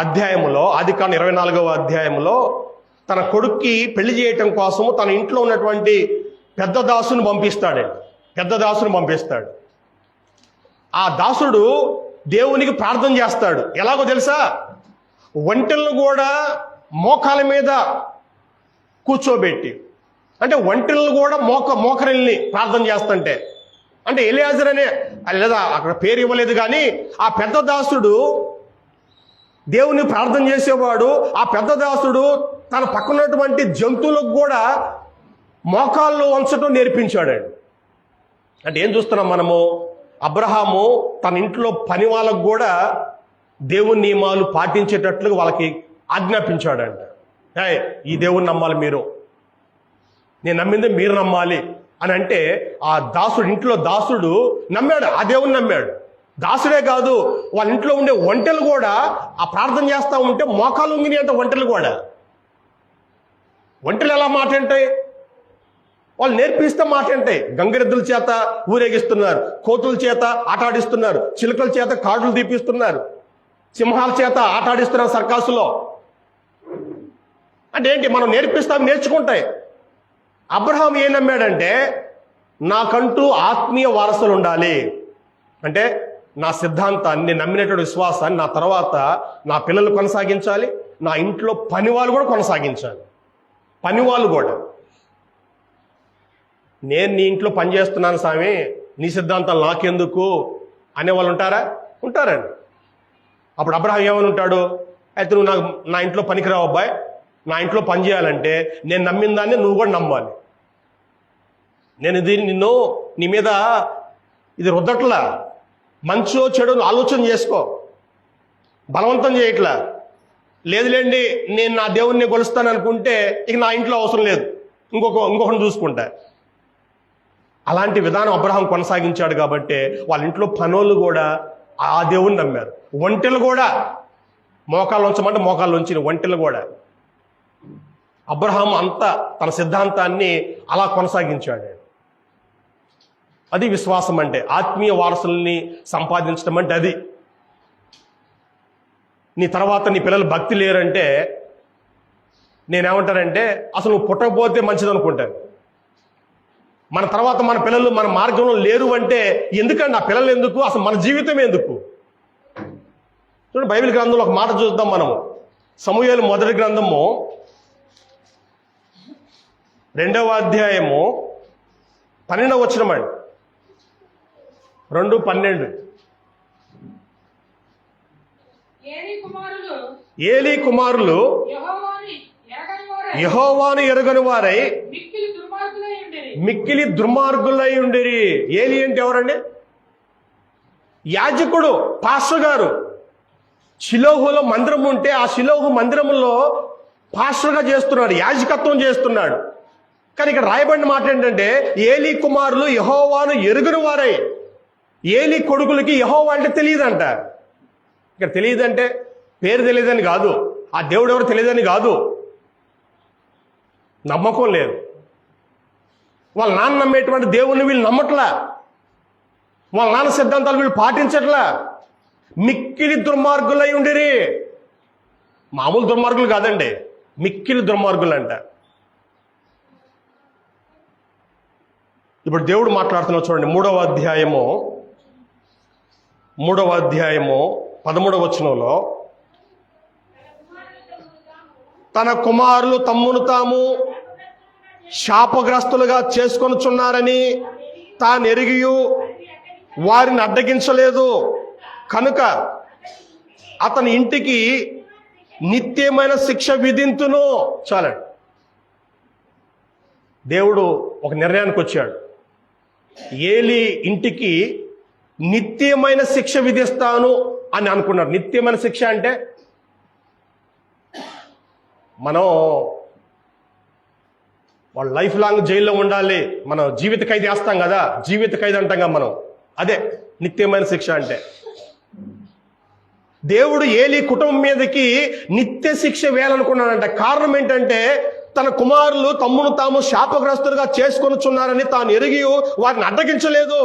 S1: అధ్యాయంలో, ఆదికాండం 24వ అధ్యాయంలో తన కొడుక్కి పెళ్లి చేయటం కోసము తన ఇంట్లో ఉన్నటువంటి పెద్ద దాసుని పంపిస్తాడు. ఆ దాసుడు దేవునికి ప్రార్థన చేస్తాడు. ఎలాగో తెలుసా? ఒంటెలను కూడా మోకాల మీద కూర్చోబెట్టి, అంటే ఒంటెలను కూడా మోకరిల్ని ప్రార్థన చేస్తుంటే, అంటే ఎలియాజర్ అనే లేదా అక్కడ పేరు ఇవ్వలేదు, కానీ ఆ పెద్ద దాసుడు దేవుని ప్రార్థన చేసేవాడు. ఆ పెద్ద దాసుడు తన పక్కనటువంటి జంతువులకు కూడా మోకాళ్ళు వంచడం నేర్పించాడండి. అంటే ఏం చూస్తున్నాం మనము? అబ్రహాము తన ఇంట్లో పని వాళ్ళకు కూడా దేవుని నియమాలు పాటించేటట్లుగా వాళ్ళకి ఆజ్ఞాపించాడంట. ఈ దేవుని నమ్మాలి మీరు, నేను నమ్మింది మీరు నమ్మాలి అని. అంటే ఆ ఇంట్లో దాసుడు నమ్మాడు, ఆ దేవుని నమ్మాడు. దాసుడే కాదు, వాళ్ళ ఇంట్లో ఉండే ఒంటెలు కూడా ఆ ప్రార్థన చేస్తూ ఉంటే మోకాలు ఉంగినాయి అంటే ఒంటెలు కూడా. ఒంటెలు ఎలా మాట అంటాయి? వాళ్ళు నేర్పిస్తే మాట అంటాయి. గంగిరెద్దుల చేత ఊరేగిస్తున్నారు, కోతుల చేత ఆటాడిస్తున్నారు, చిలుకల చేత కార్డులు తీపిస్తున్నారు, సింహాల చేత ఆటాడిస్తున్నారు సర్కాసులో. అంటే ఏంటి? మనం నేర్పిస్తాం, నేర్చుకుంటాయి. అబ్రహాం ఏం నమ్మాడంటే నాకంటూ ఆత్మీయ వారసులు ఉండాలి. అంటే నా సిద్ధాంతాన్ని, నేను నమ్మినటువంటి విశ్వాసాన్ని నా తర్వాత నా పిల్లలు కొనసాగించాలి, నా ఇంట్లో పని వాళ్ళు కూడా కొనసాగించాలి. పనివాళ్ళు కూడా, నేను నీ ఇంట్లో పని చేస్తున్నాను స్వామి, నీ సిద్ధాంతాలు నాకెందుకు అనేవాళ్ళు ఉంటారండి. అప్పుడు అబ్రహాం ఏమని ఉంటాడు? అయితే నువ్వు నా ఇంట్లో పనికిరావు అబ్బాయి, నా ఇంట్లో పని చేయాలంటే నేను నమ్మిన దాన్ని నువ్వు కూడా నమ్మాలి. నేను నీ మీద ఇది రుద్దట్లా, మంచో చెడు ఆలోచన చేసుకో. బలవంతం చేయట్లా. లేదులేండి నేను నా దేవుణ్ణి కొలుస్తాను అనుకుంటే ఇక నా ఇంట్లో అవసరం లేదు, ఇంకొకరిని చూసుకుంటా. అలాంటి విధానం అబ్రహాం కొనసాగించాడు కాబట్టి వాళ్ళ ఇంట్లో పనోళ్ళు కూడా ఆ దేవుణ్ణి నమ్మారు. ఒంటెలు కూడా మోకాళ్ళు ఉంచమంటే మోకాళ్ళు ఉంచిన ఒంటెలు కూడా. అబ్రహాం అంతా తన సిద్ధాంతాన్ని అలా కొనసాగించాడు. అది విశ్వాసం అంటే. ఆత్మీయ వారసుల్ని సంపాదించడం అంటే అది. నీ తర్వాత నీ పిల్లలు భక్తి లేరంటే నేనేమంటానంటే అసలు నువ్వు పుట్టకపోతే మంచిది అనుకుంటాను. మన తర్వాత మన పిల్లలు మన మార్గంలో లేరు అంటే ఎందుకండి ఆ పిల్లలు ఎందుకు, అసలు మన జీవితం ఎందుకు? చూడండి, బైబిల్ గ్రంథంలో ఒక మాట చూద్దాం మనము. సమూయేలు మొదటి గ్రంథము 2వ అధ్యాయము 12వ వచనం అండి. 2:12. ఏలీ కుమారులు యెహోవాను ఎరుగని వారై మిక్కిలి దుర్మార్గులై ఉండిరి. ఏలీ అంటే ఎవరండి? యాజకుడు, పాస్టర్ గారు. షిలోహులో మందిరం ఉంటే ఆ షిలోహు మందిరంలో పాస్టర్గా చేస్తున్నాడు, యాజకత్వం చేస్తున్నాడు. కానీ ఇక్కడ రాయబడిన మాట ఏంటంటే ఏలీ కుమారులు యెహోవాను ఎరుగని వారై. ఏలీ కొడుకులకి యెహోవా అంటే తెలియదంట. ఇక్కడ తెలియదంటే పేరు తెలియదని కాదు, ఆ దేవుడు ఎవరు తెలియదని కాదు, నమ్మకం లేదు. వాళ్ళ నాన్న నమ్మేటువంటి దేవుణ్ణి వీళ్ళు నమ్మట్లా, వాళ్ళ నాన్న సిద్ధాంతాలు వీళ్ళు పాటించట్లా. మిక్కిలి దుర్మార్గులై ఉండిరి. మామూలు దుర్మార్గులు కాదండి, మిక్కిలి దుర్మార్గులు అంట. ఇప్పుడు దేవుడు మాట్లాడుతున్నా చూడండి. 3వ అధ్యాయము 13వ వచనంలో తన కుమారులు తమ్మును తాము శాపగ్రస్తులుగా చేసుకొనుచున్నారని తాను ఎరిగియు వారిని అడ్డగించలేదు కనుక అతని ఇంటికి నిత్యమైన శిక్ష విధింతును. చాలండి, దేవుడు ఒక నిర్ణయానికి వచ్చాడు. ఏలీ ఇంటికి నిత్యమైన శిక్ష విధిస్తాను అని అనుకున్నాడు. నిత్యమైన శిక్ష అంటే మనం వాళ్ళు లైఫ్ లాంగ్ జైల్లో ఉండాలి, మనం జీవిత ఖైదీ వేస్తాం కదా, జీవిత ఖైదీ అంటాం కదా మనం, అదే నిత్యమైన శిక్ష అంటే. దేవుడు ఏలీ కుటుంబం మీదకి నిత్య శిక్ష వేయాలనుకున్నాడంట. కారణం ఏంటంటే తన కుమారులు తమ్మును తాము శాపగ్రస్తులుగా చేసుకొనుచున్నారని తాను ఎరిగి వారిని అడ్డగించలేదు.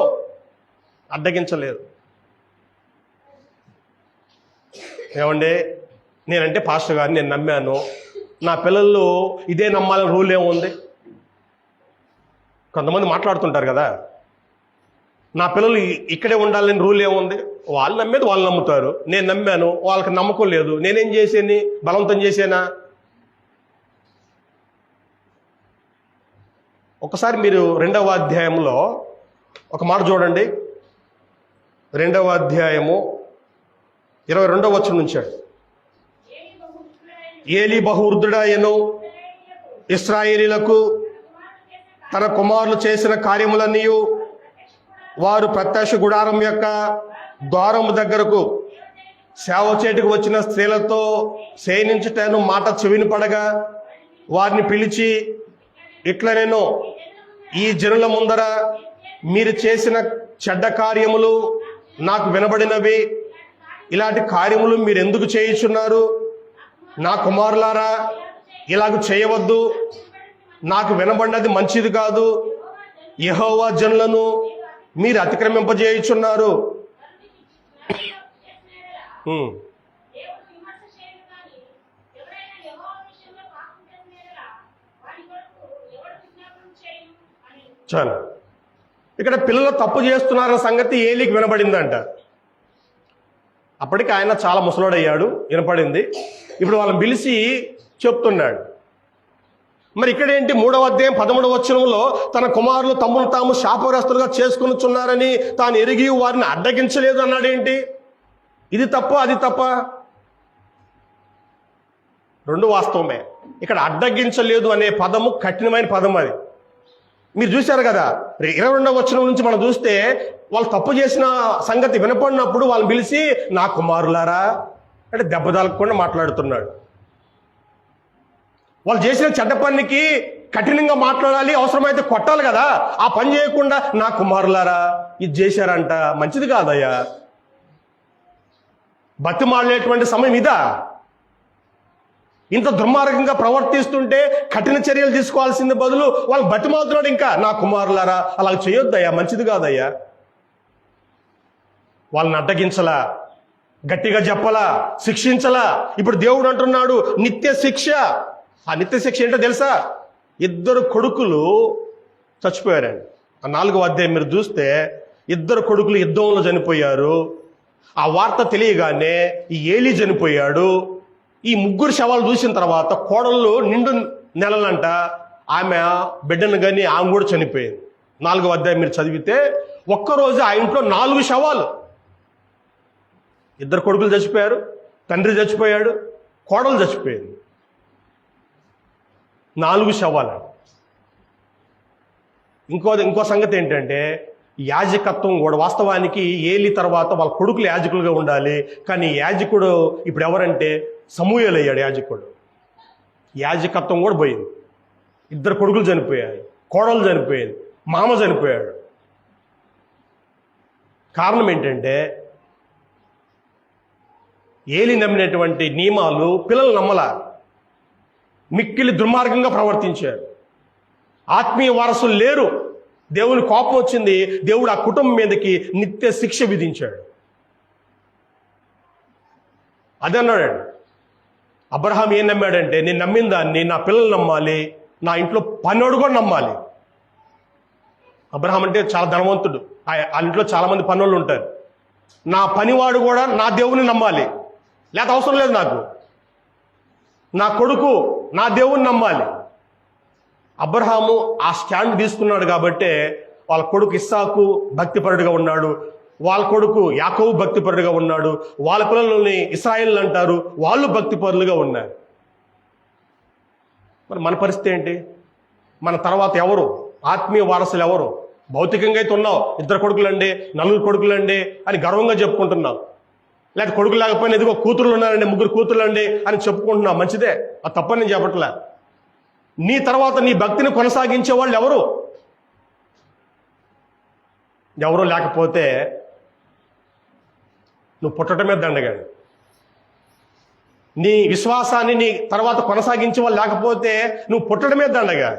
S1: ఏమండి, నేనంటే పాస్టర్ గారిని నేను నమ్మాను, నా పిల్లలు ఇదే నమ్మాలని రూల్ ఏముంది? కొంతమంది మాట్లాడుతుంటారు కదా, నా పిల్లలు ఇక్కడే ఉండాలని రూల్ ఏముంది? వాళ్ళు నమ్మేది వాళ్ళు నమ్ముతారు, నేను నమ్మాను, వాళ్ళకి నమ్మకం లేదు, నేనేం చేసేని? బలవంతం చేసేనా? ఒకసారి మీరు 2వ అధ్యాయంలో ఒక మాట చూడండి. 2వ అధ్యాయము 22వ వచనం నుంచి. ఏలీ బహువృద్ధుడైనను ఇశ్రాయేలీయులకు తన కుమారులు చేసిన కార్యములన్నీ వారు ప్రత్యక్ష గుడారం యొక్క ద్వారము దగ్గరకు సేవ చేటుకు వచ్చిన స్త్రీలతో శయనించుటను మాట చెవిని పడగా వారిని పిలిచి ఇట్లా, నేను ఈ జనుల ముందర మీరు చేసిన చెడ్డ కార్యములు నాకు వినబడినవి, ఇలాంటి కార్యములు మీరు ఎందుకు చేయుచున్నారు? నా కుమారులారా, ఇలాగ చేయవద్దు, నాకు వినబడినది మంచిది కాదు. యెహోవా జనులను మీరు అతిక్రమింపజేయుచున్నారు. చాలు, ఇక్కడ పిల్లలు తప్పు చేస్తున్నారన్న సంగతి ఏలీకి వినబడిందంట. అప్పటికి ఆయన చాలా ముసలోడయ్యాడు, వినపడింది. ఇప్పుడు వాళ్ళని పిలిచి చెప్తున్నాడు. మరి ఇక్కడేంటి? 3వ అధ్యాయం 13వ వచనంలో తన కుమారులు తమ్మును తాము శాపగ్రస్తులుగా చేసుకొనుచున్నారని తాను ఎరిగి వారిని అడ్డగించలేదు అన్నాడేంటి? ఇది తప్ప అది తప్ప? రెండు వాస్తవమే. ఇక్కడ అడ్డగించలేదు అనే పదము కఠినమైన పదం. అది మీరు చూశారు కదా. 22వ వచనం నుంచి మనం చూస్తే వాళ్ళు తప్పు చేసిన సంగతి వినపడినప్పుడు వాళ్ళని పిలిచి, నా కుమారులారా అంటే దెబ్బ తగలకుండా మాట్లాడుతున్నాడు. వాళ్ళు చేసిన చెడ్డ పనికి కఠినంగా మాట్లాడాలి, అవసరమైతే కొట్టాలి కదా. ఆ పని చేయకుండా నా కుమారులారా ఇది చేశారంట, మంచిది కాదయ్యా. బతిమాలేటువంటి సమయం ఇదా? ఇంత దుర్మార్గంగా ప్రవర్తిస్తుంటే కఠిన చర్యలు తీసుకోవాల్సింది బదులు వాళ్ళు బతిమాలుతున్నాడు. ఇంకా నా కుమారులారా అలా చేయొద్దయ్యా, మంచిది కాదయ్యా. వాళ్ళని అడ్డగించలా, గట్టిగా చెప్పలా, శిక్షించలా. ఇప్పుడు దేవుడు అంటున్నాడు నిత్య శిక్ష. ఆ నిత్య శిక్ష ఏంటో తెలుసా? 2 కొడుకులు చచ్చిపోయారండి. ఆ 4వ అధ్యాయం మీరు చూస్తే 2 కొడుకులు యుద్ధంలో చనిపోయారు. ఆ వార్త తెలియగానే ఈ ఏలీ చనిపోయాడు. ఈ 3 శవాలు చూసిన తర్వాత కోడళ్ళు నిండు నెలలంట, ఆమె బిడ్డను కానీ ఆమె కూడా చనిపోయింది. 4వ అధ్యాయం మీరు చదివితే ఒక్కరోజు ఆ ఇంట్లో 4 శవాలు. 2 కొడుకులు చచ్చిపోయారు, తండ్రి చచ్చిపోయాడు, కోడలు చచ్చిపోయింది. 4 శవాలు. ఇంకో సంగతి ఏంటంటే యాజకత్వం కూడా. వాస్తవానికి ఏలీ తర్వాత వాళ్ళ కొడుకులు యాజకులుగా ఉండాలి, కానీ యాజకుడు ఇప్పుడు ఎవరంటే సమూయేలు అయ్యాడు యాజకుడు. యాజకత్వం కూడా పోయింది. 2 కొడుకులు చనిపోయారు, కోడలు చనిపోయింది, మామ చనిపోయాడు. కారణం ఏంటంటే ఏలీ నమ్మినటువంటి నియమాలు పిల్లలు నమ్మలా, మిక్కిలి దుర్మార్గంగా ప్రవర్తించారు. ఆత్మీయ వారసులు లేరు. దేవుని కోపం వచ్చింది. దేవుడు ఆ కుటుంబం మీదకి నిత్య శిక్ష విధించాడు. అదే అన్నాడు అబ్రహాం. ఏం నమ్మాడంటే నేను నమ్మిన దాన్ని నా పిల్లలు నమ్మాలి, నా ఇంట్లో పనోడు కూడా నమ్మాలి. అబ్రహాం అంటే చాలా ధనవంతుడు, ఆ ఇంట్లో చాలా మంది పనోళ్ళు ఉంటారు. నా పనివాడు కూడా నా దేవుని నమ్మాలి, లేకపోతే అవసరం లేదు నాకు. నా కొడుకు నా దేవుని నమ్మాలి. అబ్రహాము ఆ స్టాండ్ తీసుకున్నాడు కాబట్టే వాళ్ళ కొడుకు ఇస్సాకు భక్తిపరుడుగా ఉన్నాడు, వాళ్ళ కొడుకు యాకోబు భక్తిపరుడుగా ఉన్నాడు, వాళ్ళ పిల్లలని ఇశ్రాయేలు అంటారు, వాళ్ళు భక్తిపరులుగా ఉన్నారు. మరి మన పరిస్థితి ఏంటి? మన తర్వాత ఎవరు ఆత్మీయ వారసులు? ఎవరు? భౌతికంగా అయితే ఉన్నావు, 2 కొడుకులండి, 4 కొడుకులండి అని గర్వంగా చెప్పుకుంటున్నావు. లేకపోతే కొడుకు లేకపోయినా ఎదుగో కూతుర్లు ఉన్నారండి, 3 కూతుర్లండి అని చెప్పుకుంటున్నావు. మంచిదే, అది తప్పని నేను చెప్పట్లే. నీ తర్వాత నీ భక్తిని కొనసాగించే వాళ్ళు ఎవరు? ఎవరు లేకపోతే నువ్వు పుట్టడమే దండగా. నీ విశ్వాసాన్ని నీ తర్వాత కొనసాగించే వాళ్ళు లేకపోతే నువ్వు పుట్టడమే దండగా.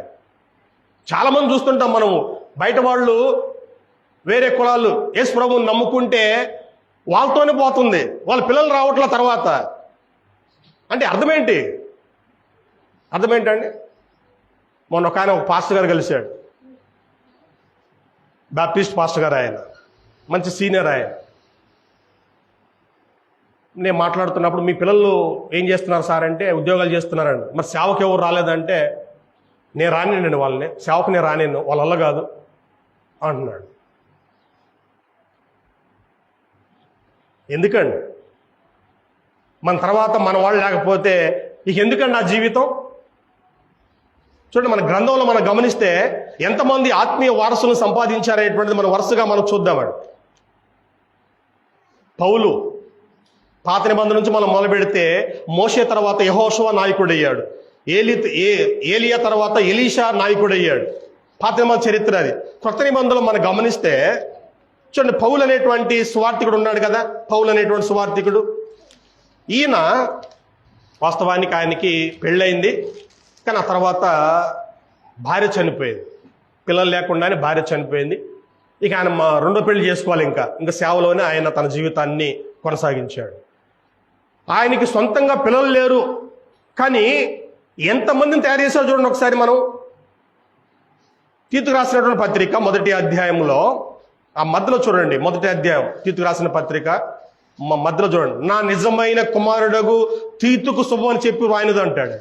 S1: చాలా మంది చూస్తుంటాం మనం, బయట వాళ్ళు వేరే కులాలు యేసు ప్రభువుని నమ్ముకుంటే వాళ్ళతోనే పోతుంది, వాళ్ళ పిల్లలు రావట్ల తర్వాత. అంటే అర్థమేంటండి? మొన్న ఒక పాస్టర్ గారు కలిశాడు, బాప్టిస్ట్ పాస్టర్ గారు. ఆయన మంచి సీనియర్. ఆయన నేను మాట్లాడుతున్నప్పుడు మీ పిల్లలు ఏం చేస్తున్నారు సార్ అంటే ఉద్యోగాలు చేస్తున్నారండి. మరి సేవకు ఎవరు రాలేదంటే నేను రానేనండి, వాళ్ళని సేవకు నేను రానేను, వాళ్ళ వల్ల కాదు అంటున్నాడు. ఎందుకండి? మన తర్వాత మన వాళ్ళు లేకపోతే ఇక ఎందుకండి నా జీవితం? చూడండి, మన గ్రంథంలో మనం గమనిస్తే ఎంతమంది ఆత్మీయ వారసులను సంపాదించారనేటువంటిది మనం వరుసగా మనం చూద్దామండి. పౌలు పాత నిబంధన నుంచి మనం మొదలు పెడితే మోషే తర్వాత యెహోషువ నాయకుడయ్యాడు. ఏలియా తర్వాత ఎలీషా నాయకుడయ్యాడు. పాత నిబంధన చరిత్ర అది. కొత్త నిబంధనలో మనం గమనిస్తే చూడండి, పౌలు అనేటువంటి సువార్థికుడు ఉన్నాడు కదా. పౌలు అనేటువంటి సువార్థికుడు, ఈయన వాస్తవానికి ఆయనకి పెళ్ళయింది, కానీ ఆ తర్వాత భార్య చనిపోయింది. పిల్లలు లేకుండానే భార్య చనిపోయింది. ఇక ఆయన రెండో పెళ్లి చేసుకోవాలి. ఇంకా సేవలోనే ఆయన తన జీవితాన్ని కొనసాగించాడు. ఆయనకి సొంతంగా పిల్లలు లేరు, కానీ ఎంతమందిని తయారు చేశారు చూడండి. ఒకసారి మనం తీతుకు రాసినటువంటి పత్రిక 1వ అధ్యాయంలో ఆ మధ్యలో చూడండి. 1వ అధ్యాయం తీతుకు రాసిన పత్రిక మధ్యలో చూడండి. నా నిజమైన కుమారుడగు తీతుకు శుభం అని చెప్పి రాయనది అంటాడు.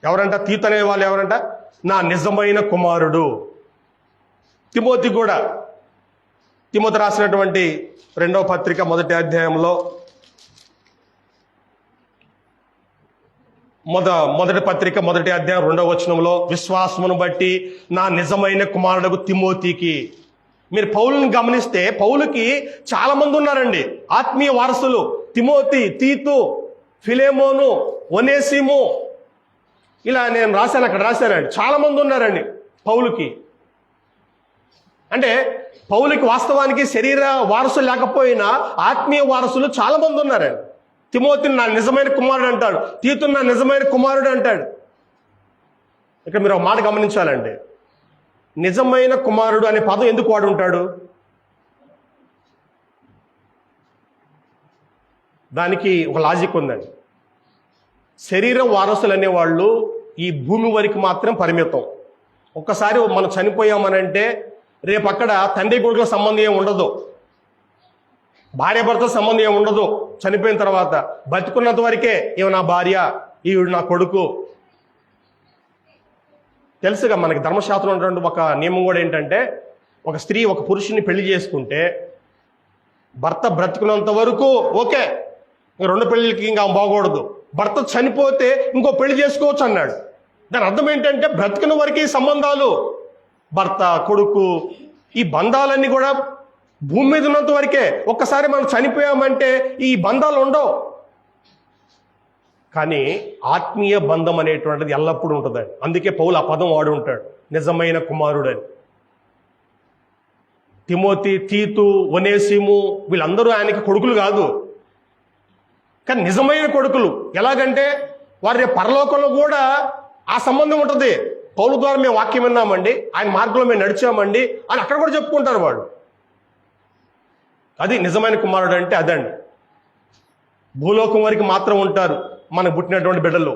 S1: ఎవరంట? తీతు అనే వాళ్ళు ఎవరంట? నా నిజమైన కుమారుడు. తిమోతి కూడా, తిమోతి రాసినటువంటి 2వ పత్రిక 1వ అధ్యాయంలో మొదటి పత్రిక 1వ అధ్యాయం 2వ వచనంలో విశ్వాసమును బట్టి నా నిజమైన కుమారుడకు తిమోతికి మీరు పౌలుని గమనిస్తే పౌలుకి చాలా మంది ఉన్నారండి ఆత్మీయ వారసులు. తిమోతి, తీతు, ఫిలేమోను, ఒనేసిము, ఇలా నేను రాశాను, అక్కడ రాశానండి. చాలా మంది ఉన్నారండి పౌలుకి. అంటే పౌలుకి వాస్తవానికి శరీర వారసులు లేకపోయినా ఆత్మీయ వారసులు చాలా మంది ఉన్నారండి. తిమోతిని నా నిజమైన కుమారుడు అంటాడు, తీతుని నా నిజమైన కుమారుడు అంటాడు. ఇక్కడ మీరు ఒక మాట గమనించాలండి, నిజమైన కుమారుడు అనే పదం ఎందుకు వాడు ఉంటాడు? దానికి ఒక లాజిక్ ఉందండి. శరీర వారసులు అనేవాళ్ళు ఈ భూమి వరకు మాత్రం పరిమితం. ఒక్కసారి మనం చనిపోయామనంటే రేపు అక్కడ తండ్రి కొడుకుల సంబంధం ఏమి ఉండదు, భార్యాభర్తల సంబంధం ఏమి ఉండదు. చనిపోయిన తర్వాత బతుకున్నంత వరకే ఈమె నా భార్య, ఈవిడు నా కొడుకు. తెలుసుగా మనకి ధర్మశాస్త్రం ఉన్నటువంటి ఒక నియమం కూడా ఏంటంటే, ఒక స్త్రీ ఒక పురుషుని పెళ్లి చేసుకుంటే భర్త బ్రతుకున్నంత వరకు ఓకే, రెండు పెళ్లికి ఇంకా బాగూడదు. భర్త చనిపోతే ఇంకో పెళ్లి చేసుకోవచ్చు అన్నాడు. దాని అర్థం ఏంటంటే బ్రతికిన వరకు ఈ సంబంధాలు, భర్త, కొడుకు, ఈ బంధాలన్నీ కూడా భూమి మీద ఉన్నంత వరకే. ఒక్కసారి మనం చనిపోయామంటే ఈ బంధాలు ఉండవు. కానీ ఆత్మీయ బంధం అనేటువంటిది ఎల్లప్పుడూ ఉంటుందండి. అందుకే పౌలు ఆ పదం వాడు ఉంటాడు, నిజమైన కుమారుడని. తిమోతి, తీతు, ఒనేసిము వీళ్ళందరూ ఆయనకి కొడుకులు కాదు, కానీ నిజమైన కొడుకులు. ఎలాగంటే వారి పరలోకంలో కూడా ఆ సంబంధం ఉంటుంది. పౌలు ద్వారా మేము వాక్యం విన్నామండి, ఆయన మార్గంలో మేము నడిచామండి అని అక్కడ కూడా చెప్పుకుంటారు వాళ్ళు. అది నిజమైన కుమారుడు అంటే అదండి. భూలోకం వరకు మాత్రం ఉంటారు మనకు పుట్టినటువంటి బిడ్డలు,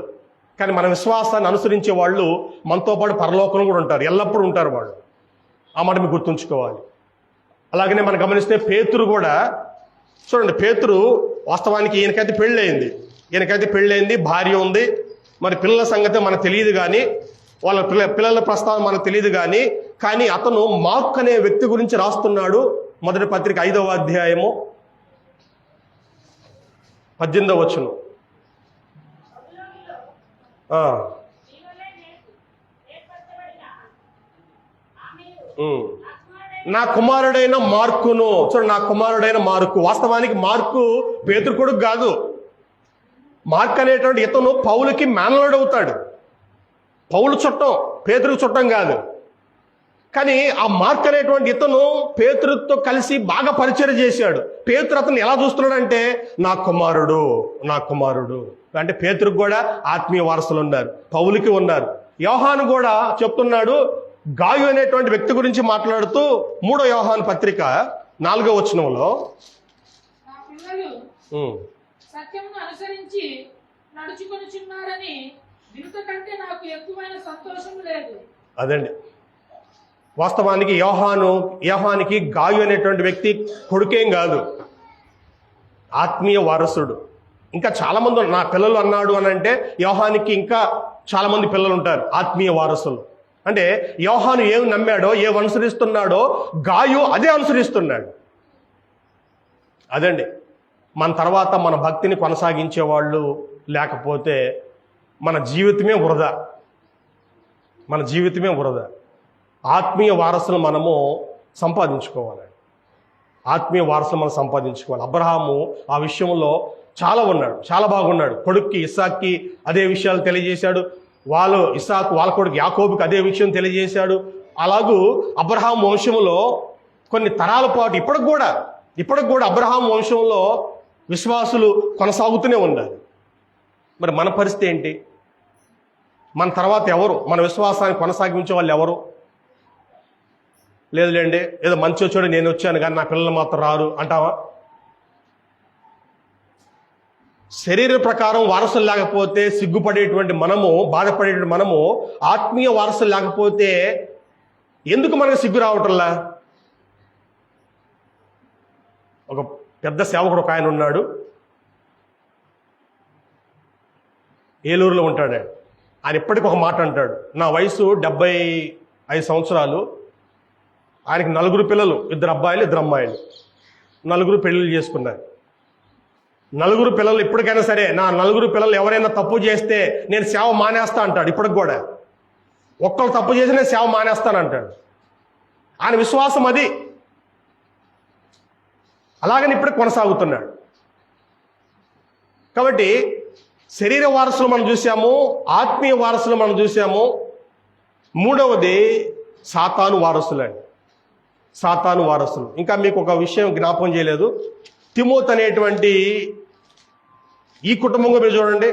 S1: కానీ మన విశ్వాసాన్ని అనుసరించే వాళ్ళు మనతో పాటు పరలోకంలో కూడా ఉంటారు, ఎల్లప్పుడూ ఉంటారు వాళ్ళు. ఆ మాట మీకు గుర్తుంచుకోవాలి. అలాగనే మనం గమనిస్తే పేతురు కూడా చూడండి, పేతురు వాస్తవానికి ఈయనకైతే పెళ్ళయింది, భార్య ఉంది, మరి పిల్లల సంగతి మనకు తెలియదు, కానీ వాళ్ళ పిల్లల ప్రస్తావన మనకు తెలియదు. కానీ అతను మార్క్ అనే వ్యక్తి గురించి రాస్తున్నాడు. మొదటి పత్రిక 5వ అధ్యాయము 18వ వచనం. నా కుమారుడైన మార్కును, చూడండి, నా కుమారుడైన మార్కు. వాస్తవానికి మార్కు పేతురు కొడుకు కాదు. మార్క్ అనేటువంటి ఇతను పౌలుకి మేనల్లుడు అవుతాడు. పౌలు చుట్టం, పేతురుకు చుట్టం కాదు. కానీ ఆ మార్క్ అనేటువంటి ఇతను పేతురుతో కలిసి బాగా పరిచయం చేశాడు. పేతురు అతను ఎలా చూస్తున్నాడంటే నా కుమారుడు, నా కుమారుడు. అంటే పేతురుకు కూడా ఆత్మీయ వారసులు ఉన్నారు, పౌలుకి ఉన్నారు. యోహాను కూడా చెప్తున్నాడు, గాయు అనేటువంటి వ్యక్తి గురించి మాట్లాడుతూ 3వ యోహాను పత్రిక 4వ వచనంలో,
S2: నా పిల్లలు సత్యమును అనుసరించి నడుచుకొనుచున్నారని వినుట కంటే నాకు ఎక్కువైన సంతోషం లేదు. అదండి
S1: వాస్తవానికి యోహానికి గాయు అనేటువంటి వ్యక్తి కొడుకేం కాదు, ఆత్మీయ వారసుడు. ఇంకా చాలా మంది నా పిల్లలు అన్నాడు అని అంటే యోహానికి ఇంకా చాలా మంది పిల్లలు ఉంటారు, ఆత్మీయ వారసులు. అంటే యోహాను ఏం నమ్మాడో, ఏం అనుసరిస్తున్నాడో గాయు అదే అనుసరిస్తున్నాడు. అదండి మన తర్వాత మన భక్తిని కొనసాగించే వాళ్ళు లేకపోతే మన జీవితమే వృధా. ఆత్మీయ వారసులు మనము సంపాదించుకోవాలి. అబ్రహాము ఆ విషయంలో చాలా బాగున్నాడు. కొడుక్కి ఇస్సాక్కి అదే విషయాలు తెలియజేశాడు. ఇస్సాకు వాళ్ళ కొడుకు యాకోబుకి అదే విషయం తెలియజేశాడు. అలాగూ అబ్రహాం వంశంలో కొన్ని తరాల పాటు ఇప్పటికి కూడా అబ్రహాం వంశంలో విశ్వాసులు కొనసాగుతూనే ఉన్నారు. మరి మన పరిస్థితి ఏంటి? మన తర్వాత ఎవరు మన విశ్వాసాన్ని కొనసాగించే వాళ్ళు ఎవరు? లేదులేండి, ఏదో మంచి వచ్చాడు, నేను వచ్చాను కానీ నా పిల్లలు మాత్రం రారు అంటావా? శరీర ప్రకారం వారసులు లేకపోతే సిగ్గుపడేటువంటి మనము, బాధపడేటువంటి మనము, ఆత్మీయ వారసులు లేకపోతే ఎందుకు మనకు సిగ్గు రావటంలా? ఒక పెద్ద సేవకుడు ఒక ఆయన ఉన్నాడు, ఏలూరులో ఉంటాడు. ఆయన ఇప్పటికీ ఒక మాట అంటాడు, నా వయసు 75 సంవత్సరాలు, ఆయనకి 4 పిల్లలు, 2 అబ్బాయిలు 2 అమ్మాయిలు, 4 పెళ్ళిళ్ళు చేసుకున్నారు. 4 పిల్లలు ఇప్పటికైనా సరే నా 4 పిల్లలు ఎవరైనా తప్పు చేస్తే నేను సేవ మానేస్తా అంటాడు. ఇప్పటికి కూడా ఒక్కరు తప్పు చేసి నేను సేవ మానేస్తాను అంటాడు. ఆయన విశ్వాసం అది. అలాగని ఇప్పుడు కొనసాగుతున్నాడు. కాబట్టి శరీర వారసులు మనం చూసాము, ఆత్మీయ వారసులు మనం చూసాము. మూడవది సాతాను వారసులండి. సాతాను వారసులు. ఇంకా మీకు ఒక విషయం జ్ఞాపకం చేయలేదు. తిమోతి అనేటువంటి ఈ కుటుంబంగా మీరు చూడండి.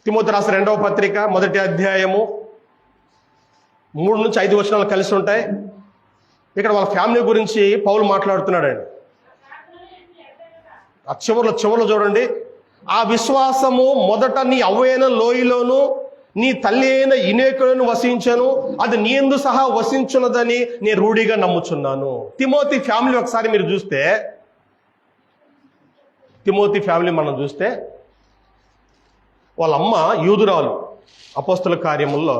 S1: తిమోతి రాసిన 2వ పత్రిక 1వ అధ్యాయము 3 నుంచి 5 వచనాలు కలిసి ఉంటాయి. ఇక్కడ వాళ్ళ ఫ్యామిలీ గురించి పౌలు మాట్లాడుతున్నాడండి. ఆ చివరిలో చూడండి. ఆ విశ్వాసము మొదట నీ అవ్వైన లోయలోను నీ తల్లి అయిన ఇనేకులను వసించను, అది నీ యందు సహా వసించున్నదని నేను రూఢిగా నమ్ముచున్నాను. తిమోతి ఫ్యామిలీ ఒకసారి మీరు చూస్తే, తిమోతి ఫ్యామిలీ మనం చూస్తే వాళ్ళ అమ్మ యూదురాలు. అపోస్తల కార్యముల్లో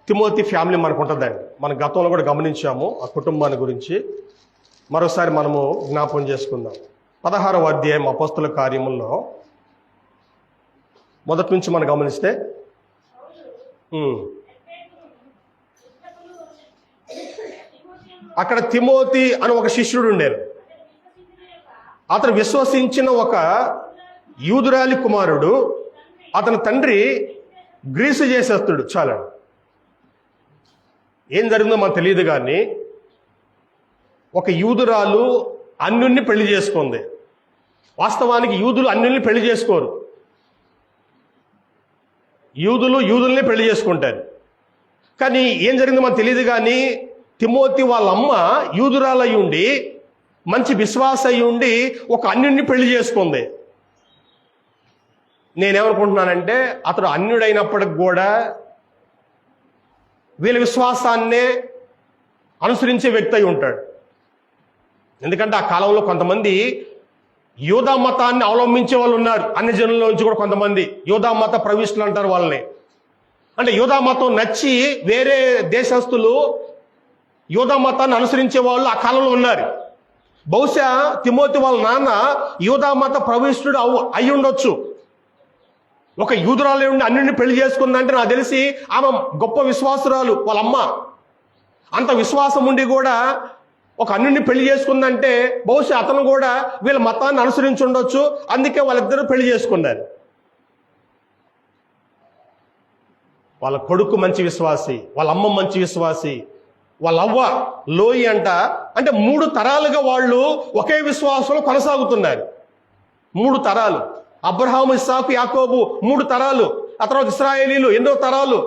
S1: తిమోతి ఫ్యామిలీ మనకు ఉంటుందండి. మన గతంలో కూడా గమనించాము ఆ కుటుంబాన్ని గురించి. మరోసారి మనము జ్ఞాపకం చేసుకుందాం. 16వ అధ్యాయం అపోస్తల కార్యముల్లో మొదటి నుంచి మనం గమనిస్తే అక్కడ తిమోతి అని ఒక శిష్యుడు ఉండేరు. అతను విశ్వసించిన ఒక యూదురాలి కుమారుడు. అతని తండ్రి గ్రీసు చేసేస్తాడు. చాలా ఏం జరిగిందో మనకు తెలియదు, కానీ ఒక యూదురాలు అన్యుల్ని పెళ్లి చేసుకుంది. వాస్తవానికి యూదులు అన్యుల్ని పెళ్లి చేసుకోరు. యూదుల్ని పెళ్లి చేసుకుంటారు. కానీ ఏం జరిగిందో మనకు తెలియదు, కానీ తిమోతి వాళ్ళ అమ్మ యూదురాలై ఉండి, మంచి విశ్వాస అయి ఉండి ఒక అన్యుడిని పెళ్లి చేసుకుంది. నేనేమనుకుంటున్నానంటే అతడు అన్యుడైనప్పటికి కూడా వీళ్ళ విశ్వాసాన్నే అనుసరించే వ్యక్తి అయి ఉంటాడు. ఎందుకంటే ఆ కాలంలో కొంతమంది యూదా మతాన్ని అవలంబించే వాళ్ళు ఉన్నారు. అన్ని జనుల నుంచి కూడా కొంతమంది యూదా మత ప్రవిష్టులు అంటారు వాళ్ళని. అంటే యూదా మతం నచ్చి వేరే దేశస్తులు యూదా మతాన్ని అనుసరించే వాళ్ళు ఆ కాలంలో ఉన్నారు. బహుశా తిమోతి వాళ్ళ నాన్న యూదా మత ప్రవిష్టుడు అయి ఉండొచ్చు. ఒక యూదురాలు ఉండి అన్నింటిని పెళ్లి చేసుకుందంటే నాకు తెలిసి ఆమె గొప్ప విశ్వాసురాలు. వాళ్ళ అమ్మ అంత విశ్వాసం ఉండి కూడా ఒక అన్యుడిని పెళ్లి చేసుకుందంటే బహుశా అతను కూడా వీళ్ళ మతాన్ని అనుసరించి ఉండొచ్చు. అందుకే వాళ్ళిద్దరూ పెళ్లి చేసుకున్నారు. వాళ్ళ కొడుకు మంచి విశ్వాసి, వాళ్ళ అమ్మ మంచి విశ్వాసి, వాళ్ళ అవ్వ లోయి అంటే 3 తరాలుగా వాళ్ళు ఒకే విశ్వాసంలో కొనసాగుతున్నారు. 3 తరాలు. అబ్రహాము, ఇస్సాకు, యాకోబు 3 తరాలు. ఆ తర్వాత ఇశ్రాయేలీలు ఎన్నో తరాలు.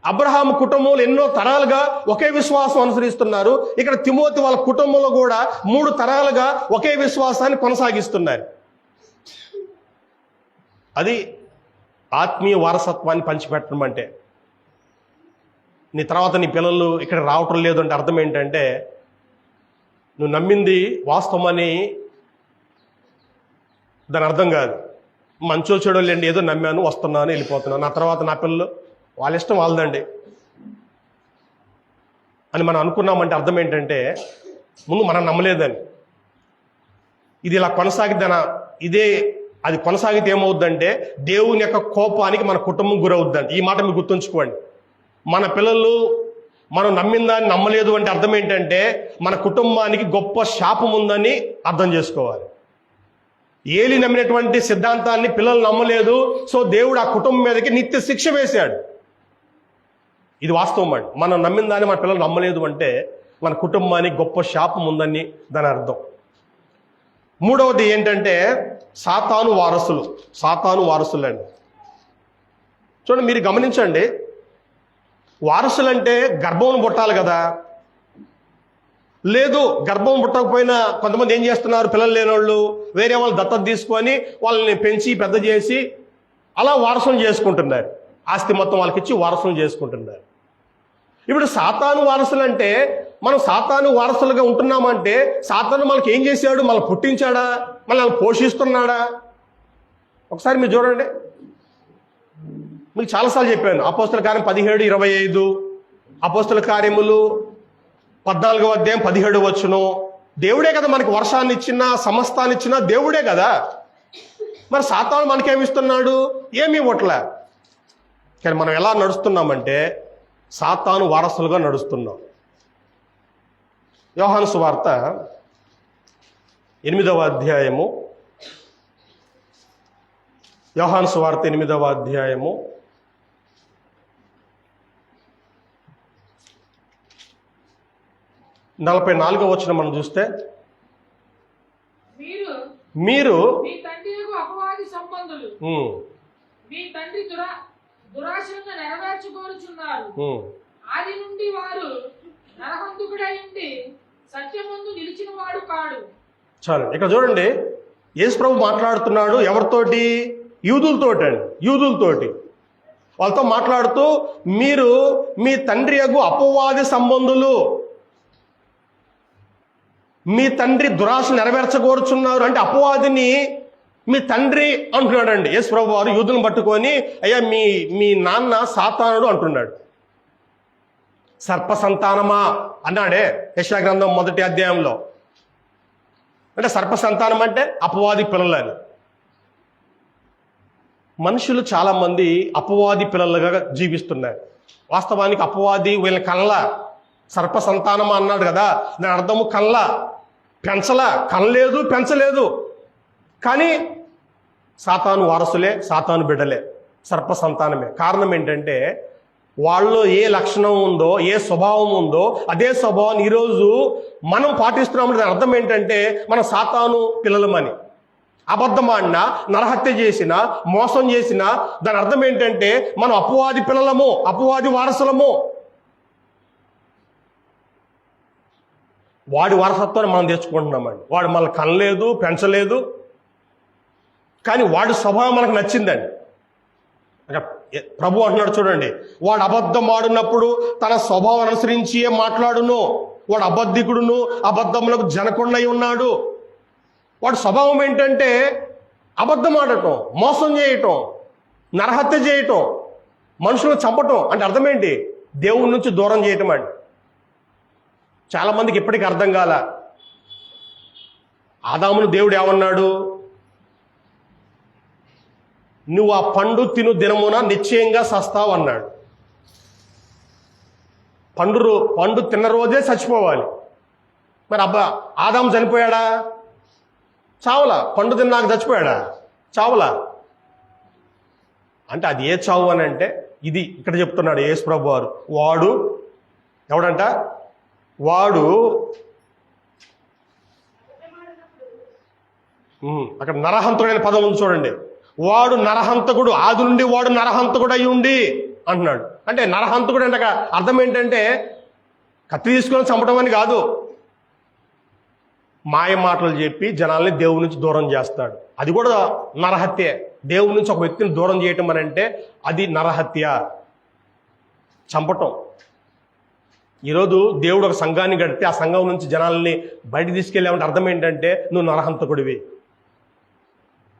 S1: అబ్రహాము కుటుంబంలో ఎన్నో తరాలుగా ఒకే విశ్వాసం అనుసరిస్తున్నారు. ఇక్కడ తిమోతి వాళ్ళ కుటుంబంలో కూడా 3 తరాలుగా ఒకే విశ్వాసాన్ని కొనసాగిస్తున్నారు. అది ఆత్మీయ వారసత్వాన్ని పంచిపెట్టడం అంటే. నీ తర్వాత నీ పిల్లలు ఇక్కడ రావటం లేదు అంటే అర్థం ఏంటంటే నువ్వు నమ్మింది వాస్తవమని దాని అర్థం కాదు. మంచో చెడో లేండి, ఏదో నమ్మాను, వస్తున్నాను, వెళ్ళిపోతున్నాను, నా తర్వాత నా పిల్లలు వాళ్ళ ఇష్టం వాళ్ళదండి అని మనం అనుకున్నామంటే అర్థం ఏంటంటే ముందు మనం నమ్మలేదని. ఇది ఇలా అది కొనసాగితే ఏమవుద్దంటే దేవుని యొక్క కోపానికి మన కుటుంబం గురవుద్దండి. ఈ మాట మీరు గుర్తుంచుకోండి. మన పిల్లలు మనం నమ్మిన దాన్ని నమ్మలేదు అంటే అర్థం ఏంటంటే మన కుటుంబానికి గొప్ప శాపం ఉందని అర్థం చేసుకోవాలి. ఏలి నమ్మినటువంటి సిద్ధాంతాన్ని పిల్లలు నమ్మలేదు, సో దేవుడు ఆ కుటుంబం మీదకి నిత్య శిక్ష వేశాడు. ఇది వాస్తవం అండి. మనం నమ్మిన దాన్ని మన పిల్లలు నమ్మలేదు అంటే మన కుటుంబానికి గొప్ప శాపం ఉందని దాని అర్థం. మూడవది ఏంటంటే సాతాను వారసులు అండి. చూడండి, మీరు గమనించండి. వారసులంటే గర్భం పుట్టాలి కదా. లేదు, గర్భం పుట్టకపోయినా కొంతమంది ఏం చేస్తున్నారు, పిల్లలు లేనోళ్ళు వేరే వాళ్ళు దత్తత తీసుకొని వాళ్ళని పెంచి పెద్ద చేసి అలా వారసులు చేసుకుంటున్నారు. ఆస్తి మొత్తం వాళ్ళకి ఇచ్చి వారసులు చేసుకుంటున్నారు. ఇప్పుడు సాతాను వారసులు అంటే మనం సాతాను వారసులుగా ఉంటున్నామంటే సాతాను మనకి ఏం చేశాడు? మనల్ని పుట్టించాడా? మనల్ని పోషిస్తున్నాడా? ఒకసారి మీరు చూడండి. మీకు చాలాసార్లు చెప్పాను. అపోస్తల కార్యం 17:25, అపోస్తల కార్యములు 14వ అధ్యాయం 17వ వచనం. దేవుడే కదా మనకి వర్షాన్ని ఇచ్చినా సమస్తాన్ని ఇచ్చినా దేవుడే కదా. మరి సాతాను మనకేమిస్తున్నాడు? ఏమీ ఇవ్వట్లే. కానీ మనం ఎలా నడుస్తున్నామంటే సాతాను వారసులుగా నడుస్తున్నాం. యోహాను సువార్త 8వ అధ్యాయము, యోహాను సువార్త 8వ అధ్యాయము 44వ వచనం మనం చూస్తే, మీరు
S2: మీ తండ్రి యొక్క అపవాది సంబంధులు మీ తండ్రి దురాశలను నెరవేర్చుకోరుచున్నారు. ఆది నుండి వారు నరహంతకుడై ఉండి సత్యమందు నిలిచిన వాడు కాడు.
S1: చాలు, ఇక్కడ చూడండి, యేసు ప్రభు మాట్లాడుతున్నాడు ఎవరితోటి? యూదులతోటి అండి, యూదులతోటి. వాళ్ళతో మాట్లాడుతూ, మీరు మీ తండ్రి యొక్క అపవాది సంబంధులు, మీ తండ్రి దురాశ నెరవేర్చగోరుచున్నారు. అంటే అపవాదిని మీ తండ్రి అంటున్నాడండి యేసు ప్రభు వారు యూదులను పట్టుకొని. అయ్యా, మీ నాన్న సాతానుడు అంటున్నాడు. సర్ప సంతానమా అన్నాడే యెషయా గ్రంథం 1వ అధ్యాయంలో. అంటే సర్ప సంతానం అంటే అపవాది పిల్లలని. మనుషులు చాలా మంది అపవాది పిల్లలుగా జీవిస్తున్నారు. వాస్తవానికి అపవాది వీళ్ళ కళ్ళ సర్ప సంతానమా అన్నాడు కదా, దాని అర్థము కళ్ళ కనలేదు, పెంచలేదు. కానీ సాతాను వారసులే, సాతాను బిడ్డలే, సర్ప సంతానమే. కారణం ఏంటంటే వాళ్ళలో ఏ లక్షణం ఉందో, ఏ స్వభావం ఉందో అదే స్వభావాన్ని ఈరోజు మనం పాటిస్తున్నాం. దాని అర్థం ఏంటంటే మనం సాతాను పిల్లలమని. అబద్ధమాడినా, నరహత్య చేసినా, మోసం చేసినా దాని అర్థం ఏంటంటే మనం అపవాది పిల్లలము, అపవాది వారసులము. వాడి వారసత్వాన్ని మనం తెచ్చుకుంటున్నామండి. వాడు మనల్ని కనలేదు, పెంచలేదు, కానీ వాడి స్వభావం మనకు నచ్చిందండి. ప్రభు అంటున్నాడు చూడండి, వాడు అబద్ధం ఆడినప్పుడు తన స్వభావం అనుసరించి మాట్లాడును. వాడు అబద్ధికుడును, అబద్ధములకు జనకుండై ఉన్నాడు. వాడి స్వభావం ఏంటంటే అబద్ధం ఆడటం, మోసం చేయటం, నరహత్య చేయటం, మనుషులను చంపటం. అంటే అర్థం ఏంటి? దేవుడి నుంచి దూరం చేయటం అండి. చాలా మందికి ఇప్పటికీ అర్థం కాల. ఆదామును దేవుడు ఏమన్నాడు? నువ్వు ఆ పండు తిను దినమున నిశ్చయంగా సస్తావు అన్నాడు. పండు తిన్న రోజే చచ్చిపోవాలి. మరి ఆదాము చనిపోయాడా? చావులా. పండు తిన్నాక చచ్చిపోయాడా? చావులా. అంటే అది ఏ చావు అని అంటే ఇది ఇక్కడ చెప్తున్నాడు యేసు ప్రభు వారు. వాడు ఎవడంట? వాడు అక్కడ నరహంతకుడైన పదం ఉంది చూడండి. వాడు నరహంతకుడు, ఆది నుండి వాడు నరహంతకుడు అయి ఉండి అంటున్నాడు. అంటే నరహంతకుడు అంటే అర్థం ఏంటంటే కత్తి తీసుకొని చంపడం అని కాదు. మాయ మాటలు చెప్పి జనాల్ని దేవుడి నుంచి దూరం చేస్తాడు. అది కూడా నరహత్యే. దేవుడి నుంచి ఒక వ్యక్తిని దూరం చేయటం అని అంటే అది నరహత్య, చంపటం. ఈరోజు దేవుడు ఒక సంఘాన్ని కడితే ఆ సంఘం నుంచి జనాల్ని బయట తీసుకెళ్ళామంటే అర్థం ఏంటంటే నువ్వు నరహంతకుడివి.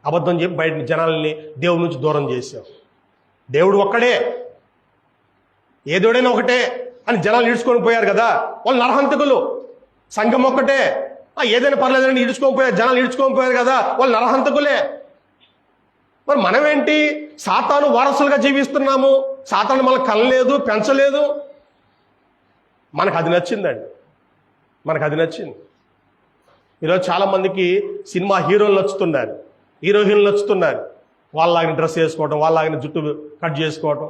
S1: అబద్ధం చెప్పి బయట జనాల్ని దేవుడి నుంచి దూరం చేశావు. దేవుడు ఒక్కడే, ఏ దేవుడైనా ఒకటే అని జనాలు ఈడ్చుకొని పోయారు కదా, వాళ్ళు నరహంతకులు. సంఘం ఒక్కటే, ఏదైనా పర్లేదని ఈడ్చుకొని పోయారు, జనాలు ఈడ్చుకొని పోయారు కదా, వాళ్ళు నరహంతకులే. మరి మనమేంటి? సాతాను వారసులుగా జీవిస్తున్నాము. సాతాను మనకు కనలేదు, పెంచలేదు. మనకు అది నచ్చిందండి, మనకు అది నచ్చింది. ఈరోజు చాలామందికి సినిమా హీరోలు నచ్చుతున్నారు, హీరోయిన్లు నచ్చుతున్నారు. వాళ్ళలాగిన డ్రెస్ వేసుకోవడం, వాళ్ళలాగిన జుట్టు కట్ చేసుకోవడం,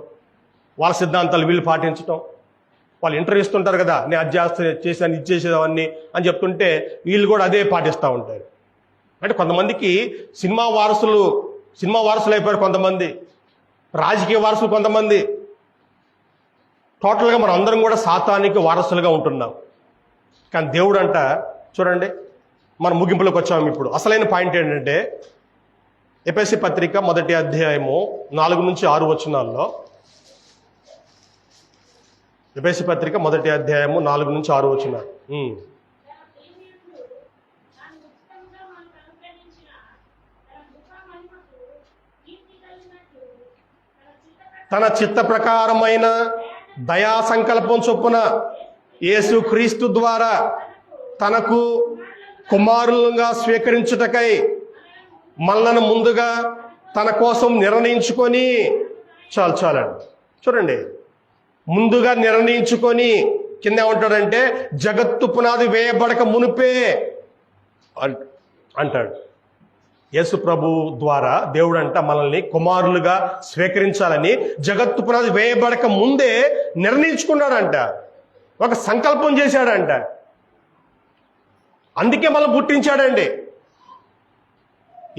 S1: వాళ్ళ సిద్ధాంతాలు వీళ్ళు పాటించడం. వాళ్ళు ఇంటర్వ్యూ ఇస్తుంటారు కదా, నేను అది చేసాను, ఇది చేసేదాన్ని అని చెప్తుంటే వీళ్ళు కూడా అదే పాటిస్తూ ఉంటారు. అంటే కొంతమందికి సినిమా వారసులు అయిపోయారు, కొంతమంది రాజకీయ వారసులు, కొంతమంది. టోటల్గా మనం అందరం కూడా సాతానికి వారసులుగా ఉంటున్నాం. కానీ దేవుడు అంట చూడండి, మన ముగింపులోకి వచ్చాము. ఇప్పుడు అసలైన పాయింట్ ఏంటంటే ఎఫెసీ పత్రిక 1వ అధ్యాయము 4 నుంచి 6 వచనాల్లో, ఎఫెసీ పత్రిక 1వ అధ్యాయము 4 నుంచి 6 వచనాలు. తన చిత్త ప్రకారమైన దయా సంకల్పం చొప్పున యేసు క్రీస్తు ద్వారా తనకు కుమారులుగా స్వీకరించుటకై మనలను ముందుగా తన కోసం నిర్ణయించుకొని, చాలండి చూడండి, ముందుగా నిర్ణయించుకొని కింద ఏమంటాడంటే జగత్తు పునాది వేయబడక మునిపే. అంటాడు. యేసు ప్రభు ద్వారా దేవుడు అంట మనల్ని కుమారులుగా స్వీకరించాలని జగత్తు పునాది వేయబడక ముందే నిర్ణయించుకున్నాడంట, ఒక సంకల్పం చేశాడంట. అందుకే మనం పుట్టించాడండి.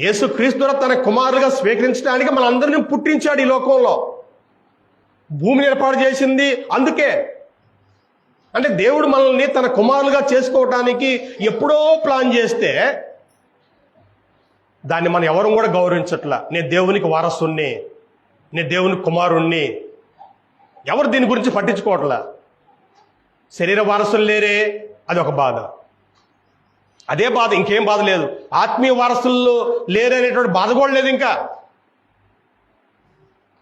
S1: యేసు క్రీస్తు ద్వారా తన కుమారులుగా స్వీకరించడానికి మనందరినీ పుట్టించాడు ఈ లోకంలో. భూమిని ఏర్పాటు చేసింది అందుకే. అంటే దేవుడు మనల్ని తన కుమారులుగా చేసుకోవటానికి ఎప్పుడో ప్లాన్ చేస్తే దాన్ని మనం ఎవరు కూడా గౌరవించట్లా. నేను దేవునికి వారసుని, నేను దేవునికి కుమారుణ్ణి, ఎవరు దీని గురించి పట్టించుకోవట్లా. శరీర వారసులు లేరే, అది ఒక బాధ. అదే బాధ, ఇంకేం బాధ లేదు. ఆత్మీయ వారసులు లేరే అనేటువంటి బాధ కూడా లేదు. ఇంకా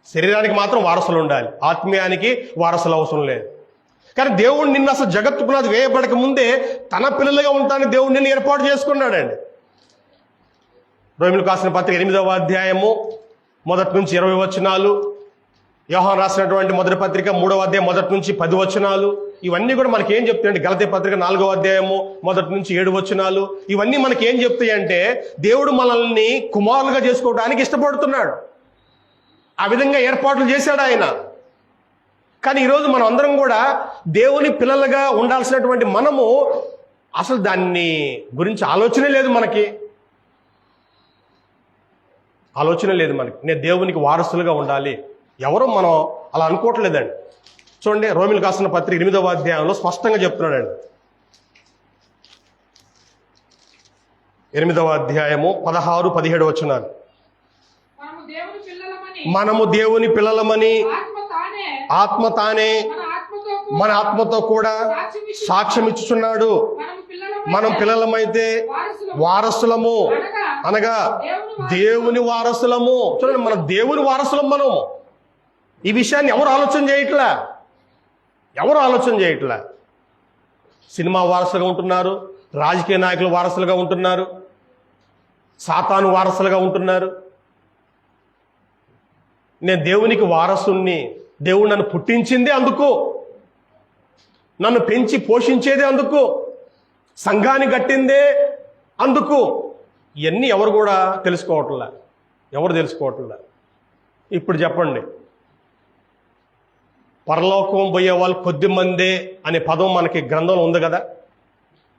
S1: శరీరానికి మాత్రం వారసులు ఉండాలి, ఆత్మీయానికి వారసులు అవసరం లేదు. కానీ దేవుడు నిన్ను అసలు జగత్తు పునాది వేయబడక ముందే తన పిల్లలుగా ఉంటానికి దేవుడు నిన్ను ఏర్పాటు చేసుకున్నాడండి. రోమిలకు రాసిన పత్రిక 8వ అధ్యాయము 1 నుంచి 20 వచనాలు, యోహాను రాసినటువంటి మొదటి పత్రిక 3వ అధ్యాయం 1 నుంచి 10 వచనాలు, ఇవన్నీ కూడా మనకి ఏం చెప్తాయండి? గలతీ పత్రిక 4వ అధ్యాయము 1 నుంచి 7 వచనాలు, ఇవన్నీ మనకి ఏం చెప్తాయి అంటే దేవుడు మనల్ని కుమారులుగా చేసుకోవడానికి ఇష్టపడుతున్నాడు. ఆ విధంగా ఏర్పాట్లు చేశాడు ఆయన. కానీ ఈరోజు మనం అందరం కూడా దేవుని పిల్లలుగా ఉండాల్సినటువంటి మనము అసలు దాన్ని గురించి ఆలోచనే లేదు మనకి. నేను దేవునికి వారసులుగా ఉండాలి, ఎవరు మనం అలా అనుకోవట్లేదండి. చూడండి, రోమిలకు రాసిన పత్రిక 8వ అధ్యాయంలో స్పష్టంగా చెప్తున్నాడండి. 8వ అధ్యాయము 16-17 వచనాలు. మనము దేవుని పిల్లలమని ఆత్మ తానే మన ఆత్మతో కూడా సాక్ష్యం ఇచ్చుచున్నాడు. మనం పిల్లలమైతే వారసులము, అనగా దేవుని వారసులము. చూడండి, మన దేవుని వారసులం మనము. ఈ విషయాన్ని ఎవరు ఆలోచన చేయట్లా. సినిమా వారసులుగా ఉంటున్నారు, రాజకీయ నాయకులు వారసులుగా ఉంటున్నారు, సాతాను వారసులుగా ఉంటున్నారు. నేను దేవునికి వారసుని, దేవుడు నన్ను పుట్టించిందే అందుకు, నన్ను పెంచి పోషించేదే అందుకు, సంఘాన్ని కట్టిందే అందుకు. ఇవన్నీ ఎవరు కూడా తెలుసుకోవట్లా. ఇప్పుడు చెప్పండి, పరలోకం పోయే వాళ్ళు కొద్ది మందే అనే పదం మనకి గ్రంథంలో ఉంది కదా.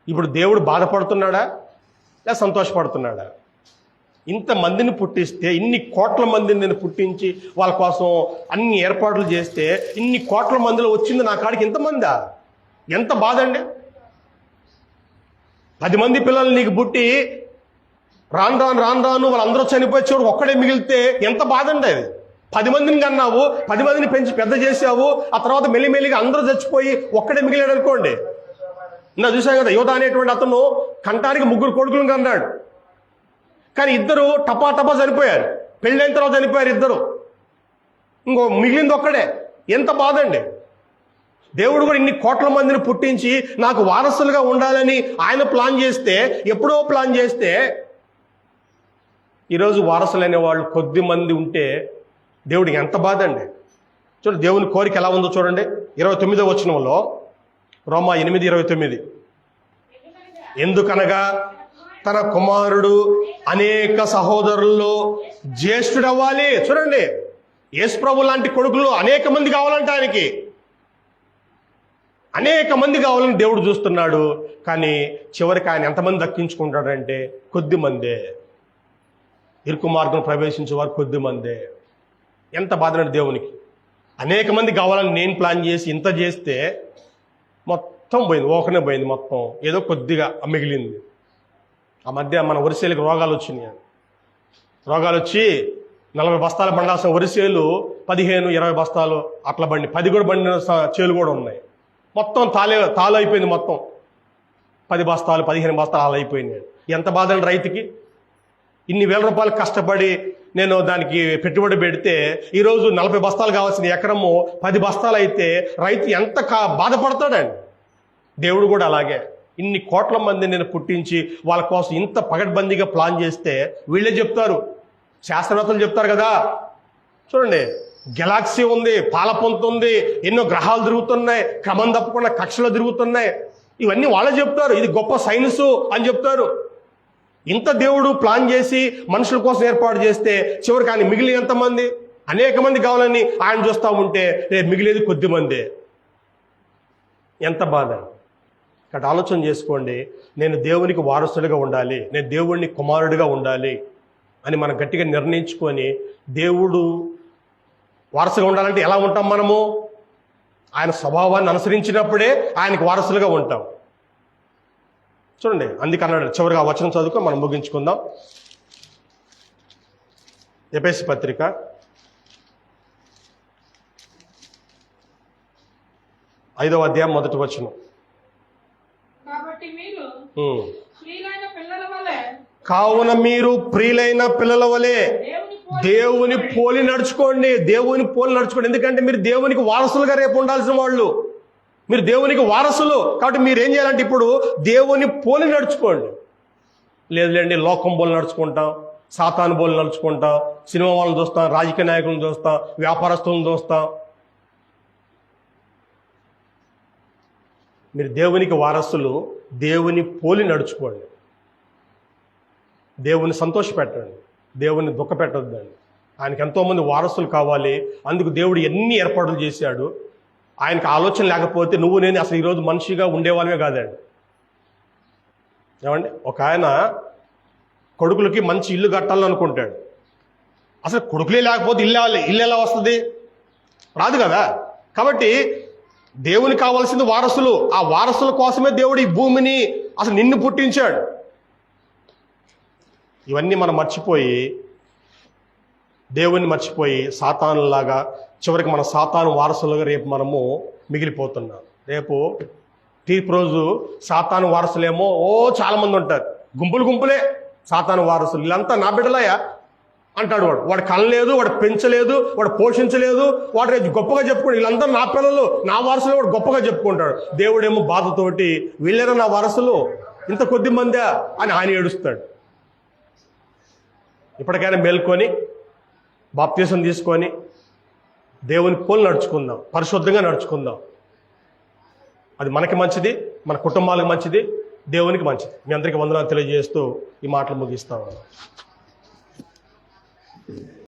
S1: ఇప్పుడు దేవుడు బాధపడుతున్నాడా లేదా సంతోషపడుతున్నాడా? ఇంతమందిని పుట్టిస్తే, ఇన్ని కోట్ల మందిని నేను పుట్టించి వాళ్ళ కోసం అన్ని ఏర్పాట్లు చేస్తే, ఇన్ని కోట్ల మందిలో వచ్చింది నా కాడికి ఇంతమందా? ఎంత బాధ అండి. 10 మంది పిల్లలు నీకు పుట్టి రాను వాళ్ళందరూ చనిపోయి చివరికి ఒక్కడే మిగిలితే ఎంత బాధ అండి అది. 10 మందిని కన్నావు, 10 మందిని పెంచి పెద్ద చేసావు, ఆ తర్వాత మెల్లిమెల్లిగా అందరూ చచ్చిపోయి ఒక్కడే మిగిలాడు అనుకోండి. నా చూసాం కదా, యోధ అనేటువంటి అతను కంటానికి 3 కొడుకులను కన్నాడు, కానీ 2 టపా చనిపోయారు. పెళ్ళైన తర్వాత చనిపోయారు 2. ఇంకో మిగిలింది ఒక్కడే. ఎంత బాధ అండి. దేవుడు కూడా ఇన్ని కోట్ల మందిని పుట్టించి నాకు వారసులుగా ఉండాలని ఆయన ఎప్పుడో ప్లాన్ చేస్తే ఈరోజు వారసులైన వాళ్ళు కొద్ది మంది ఉంటే దేవుడికి ఎంత బాధ అండి. చూడండి, దేవుని కోరిక ఎలా ఉందో చూడండి. 29వ వచనంలో, రోమా 8:29, ఎందుకనగా తన కుమారుడు అనేక సహోదరుల్లో జ్యేష్ఠుడవ్వాలి. చూడండి, యేసు ప్రభు లాంటి కొడుకులు అనేక మంది కావాలంట ఆయనకి. అనేక మంది కావాలని దేవుడు చూస్తున్నాడు. కానీ చివరికి ఆయన ఎంతమంది దక్కించుకుంటాడంటే కొద్ది మందే. ఇరుకు మార్గం ప్రవేశించే వారు కొద్ది మందే. ఎంత బాధనండి దేవునికి. అనేక మంది కావాలని నేను ప్లాన్ చేసి ఇంత చేస్తే మొత్తం పోయింది, ఓకనే పోయింది మొత్తం. ఏదో కొద్దిగా మిగిలింది. ఆ మధ్య మన వరిసేలకు రోగాలు వచ్చినాయి. రోగాలు వచ్చి 40 బస్తాలు పండాల్సిన వరిసేలు 15-20 బస్తాలు అట్లా బండి, 10 కూడా బండిన చేలు కూడా ఉన్నాయి. మొత్తం తాలు అయిపోయింది. మొత్తం 10 బస్తాలు 15 బస్తాలు అలా అయిపోయినాయి. ఎంత బాధ అండి రైతుకి. ఇన్ని వేల రూపాయలు కష్టపడి నేను దానికి పెట్టుబడి పెడితే ఈరోజు 40 బస్తాలు కావాల్సిన ఎకరము 10 బస్తాలు అయితే రైతు ఎంత బాధపడతాడండి. దేవుడు కూడా అలాగే ఇన్ని కోట్ల మంది నేను పుట్టించి వాళ్ళ కోసం ఇంత పగడ్బందీగా ప్లాన్ చేస్తే వీళ్ళే చెప్తారు, శాస్త్రవేత్తలు చెప్తారు కదా. చూడండి, గెలాక్సీ ఉంది, పాలపొంత ఉంది, ఎన్నో గ్రహాలు తిరుగుతున్నాయి, క్రమం తప్పకుండా కక్షలు తిరుగుతున్నాయి. ఇవన్నీ వాళ్ళే చెప్తారు. ఇది గొప్ప సైన్సు అని చెప్తారు. ఇంత దేవుడు ప్లాన్ చేసి మనుషుల కోసం ఏర్పాటు చేస్తే చివరికి ఆయన మిగిలిన ఎంతమంది? అనేక మంది కావాలని ఆయన చూస్తూ ఉంటే రేపు మిగిలేది కొద్ది మందే. ఎంత బాధ! ఇక్కడ ఆలోచన చేసుకోండి. నేను దేవునికి వారసుడిగా ఉండాలి, నేను దేవుడిని కుమారుడిగా ఉండాలి అని మనం గట్టిగా నిర్ణయించుకొని దేవుడు వారసుగా ఉండాలంటే ఎలా ఉంటాం మనము? ఆయన స్వభావాన్ని అనుసరించినప్పుడే ఆయనకు వారసులుగా ఉంటాం. చూడండి, అందుకన్నాడు. చివరిగా వచనం చదువుకో మనం ముగించుకుందాం. ఎఫెసీ పత్రిక 5వ అధ్యాయం 1వ వచనం.
S2: కాబట్టి మీరు ప్రియులైన పిల్లల వలె,
S1: కావున మీరు ప్రియులైన పిల్లల వలె దేవుని పోలి నడుచుకోండి. దేవుని పోలి నడుచుకోండి. ఎందుకంటే మీరు దేవునికి వారసులుగా రేపు ఉండాల్సిన వాళ్ళు. మీరు దేవునికి వారసులు కాబట్టి మీరు ఏం చేయాలంటే ఇప్పుడు దేవుని పోలి నడుచుకోండి. లేదులేండి, లోకం పోలి నడుచుకుంటాం, సాతాను పోలి నడుచుకుంటాం, సినిమా వాళ్ళని చూస్తాం, రాజకీయ నాయకులను చూస్తాం, వ్యాపారస్తులను చూస్తాం. మీరు దేవునికి వారసులు, దేవుని పోలి నడుచుకోండి. దేవుని సంతోషపెట్టండి, దేవుని దుఃఖ పెట్టొద్దండి. ఆయనకి ఎంతోమంది వారసులు కావాలి. అందుకు దేవుడు ఎన్ని ఏర్పాట్లు చేశాడు. ఆయనకు ఆలోచన లేకపోతే నువ్వు నేను అసలు ఈరోజు మనిషిగా ఉండేవాళ్ళమే కాదండి. ఏమండి, ఒక ఆయన కొడుకులకి మంచి ఇల్లు కట్టాలని అనుకుంటాడు. అసలు కొడుకులే లేకపోతే ఇల్లు ఎలా వస్తుంది? రాదు కదా. కాబట్టి దేవునికి కావాల్సింది వారసులు. ఆ వారసుల కోసమే దేవుడు ఈ భూమిని అసలు నిన్ను పుట్టించాడు. ఇవన్నీ మనం మర్చిపోయి, దేవుణ్ణి మర్చిపోయి సాతానులాగా చివరికి మన సాతాను వారసులుగా రేపు మనము మిగిలిపోతున్నాం. రేపు తీర్పు రోజు సాతాను వారసులేమో చాలా మంది ఉంటారు. గుంపులే సాతాను వారసులు. వీళ్ళంతా నా బిడ్డలయ్యా అంటాడు. వాడు కనలేదు, వాడు పెంచలేదు, వాడు పోషించలేదు, వాడు రేపు గొప్పగా చెప్పుకుంటాడు. వీళ్ళంతా నా పిల్లలు, నా వారసులు, వాడు గొప్పగా చెప్పుకుంటాడు. దేవుడేమో బాధతోటి వీళ్ళేనా నా వారసులు, ఇంత కొద్ది మందా అని ఆయన ఏడుస్తాడు. ఇప్పటికైనా మేల్కొని బాప్తీసం తీసుకొని దేవుని పోలి నడుచుకుందాం, పరిశుద్ధంగా నడుచుకుందాం. అది మనకి మంచిది, మన కుటుంబాలకు మంచిది, దేవునికి మంచిది. మీ అందరికీ వందనాలు తెలియజేస్తూ ఈ మాటలు ముగిస్తాను.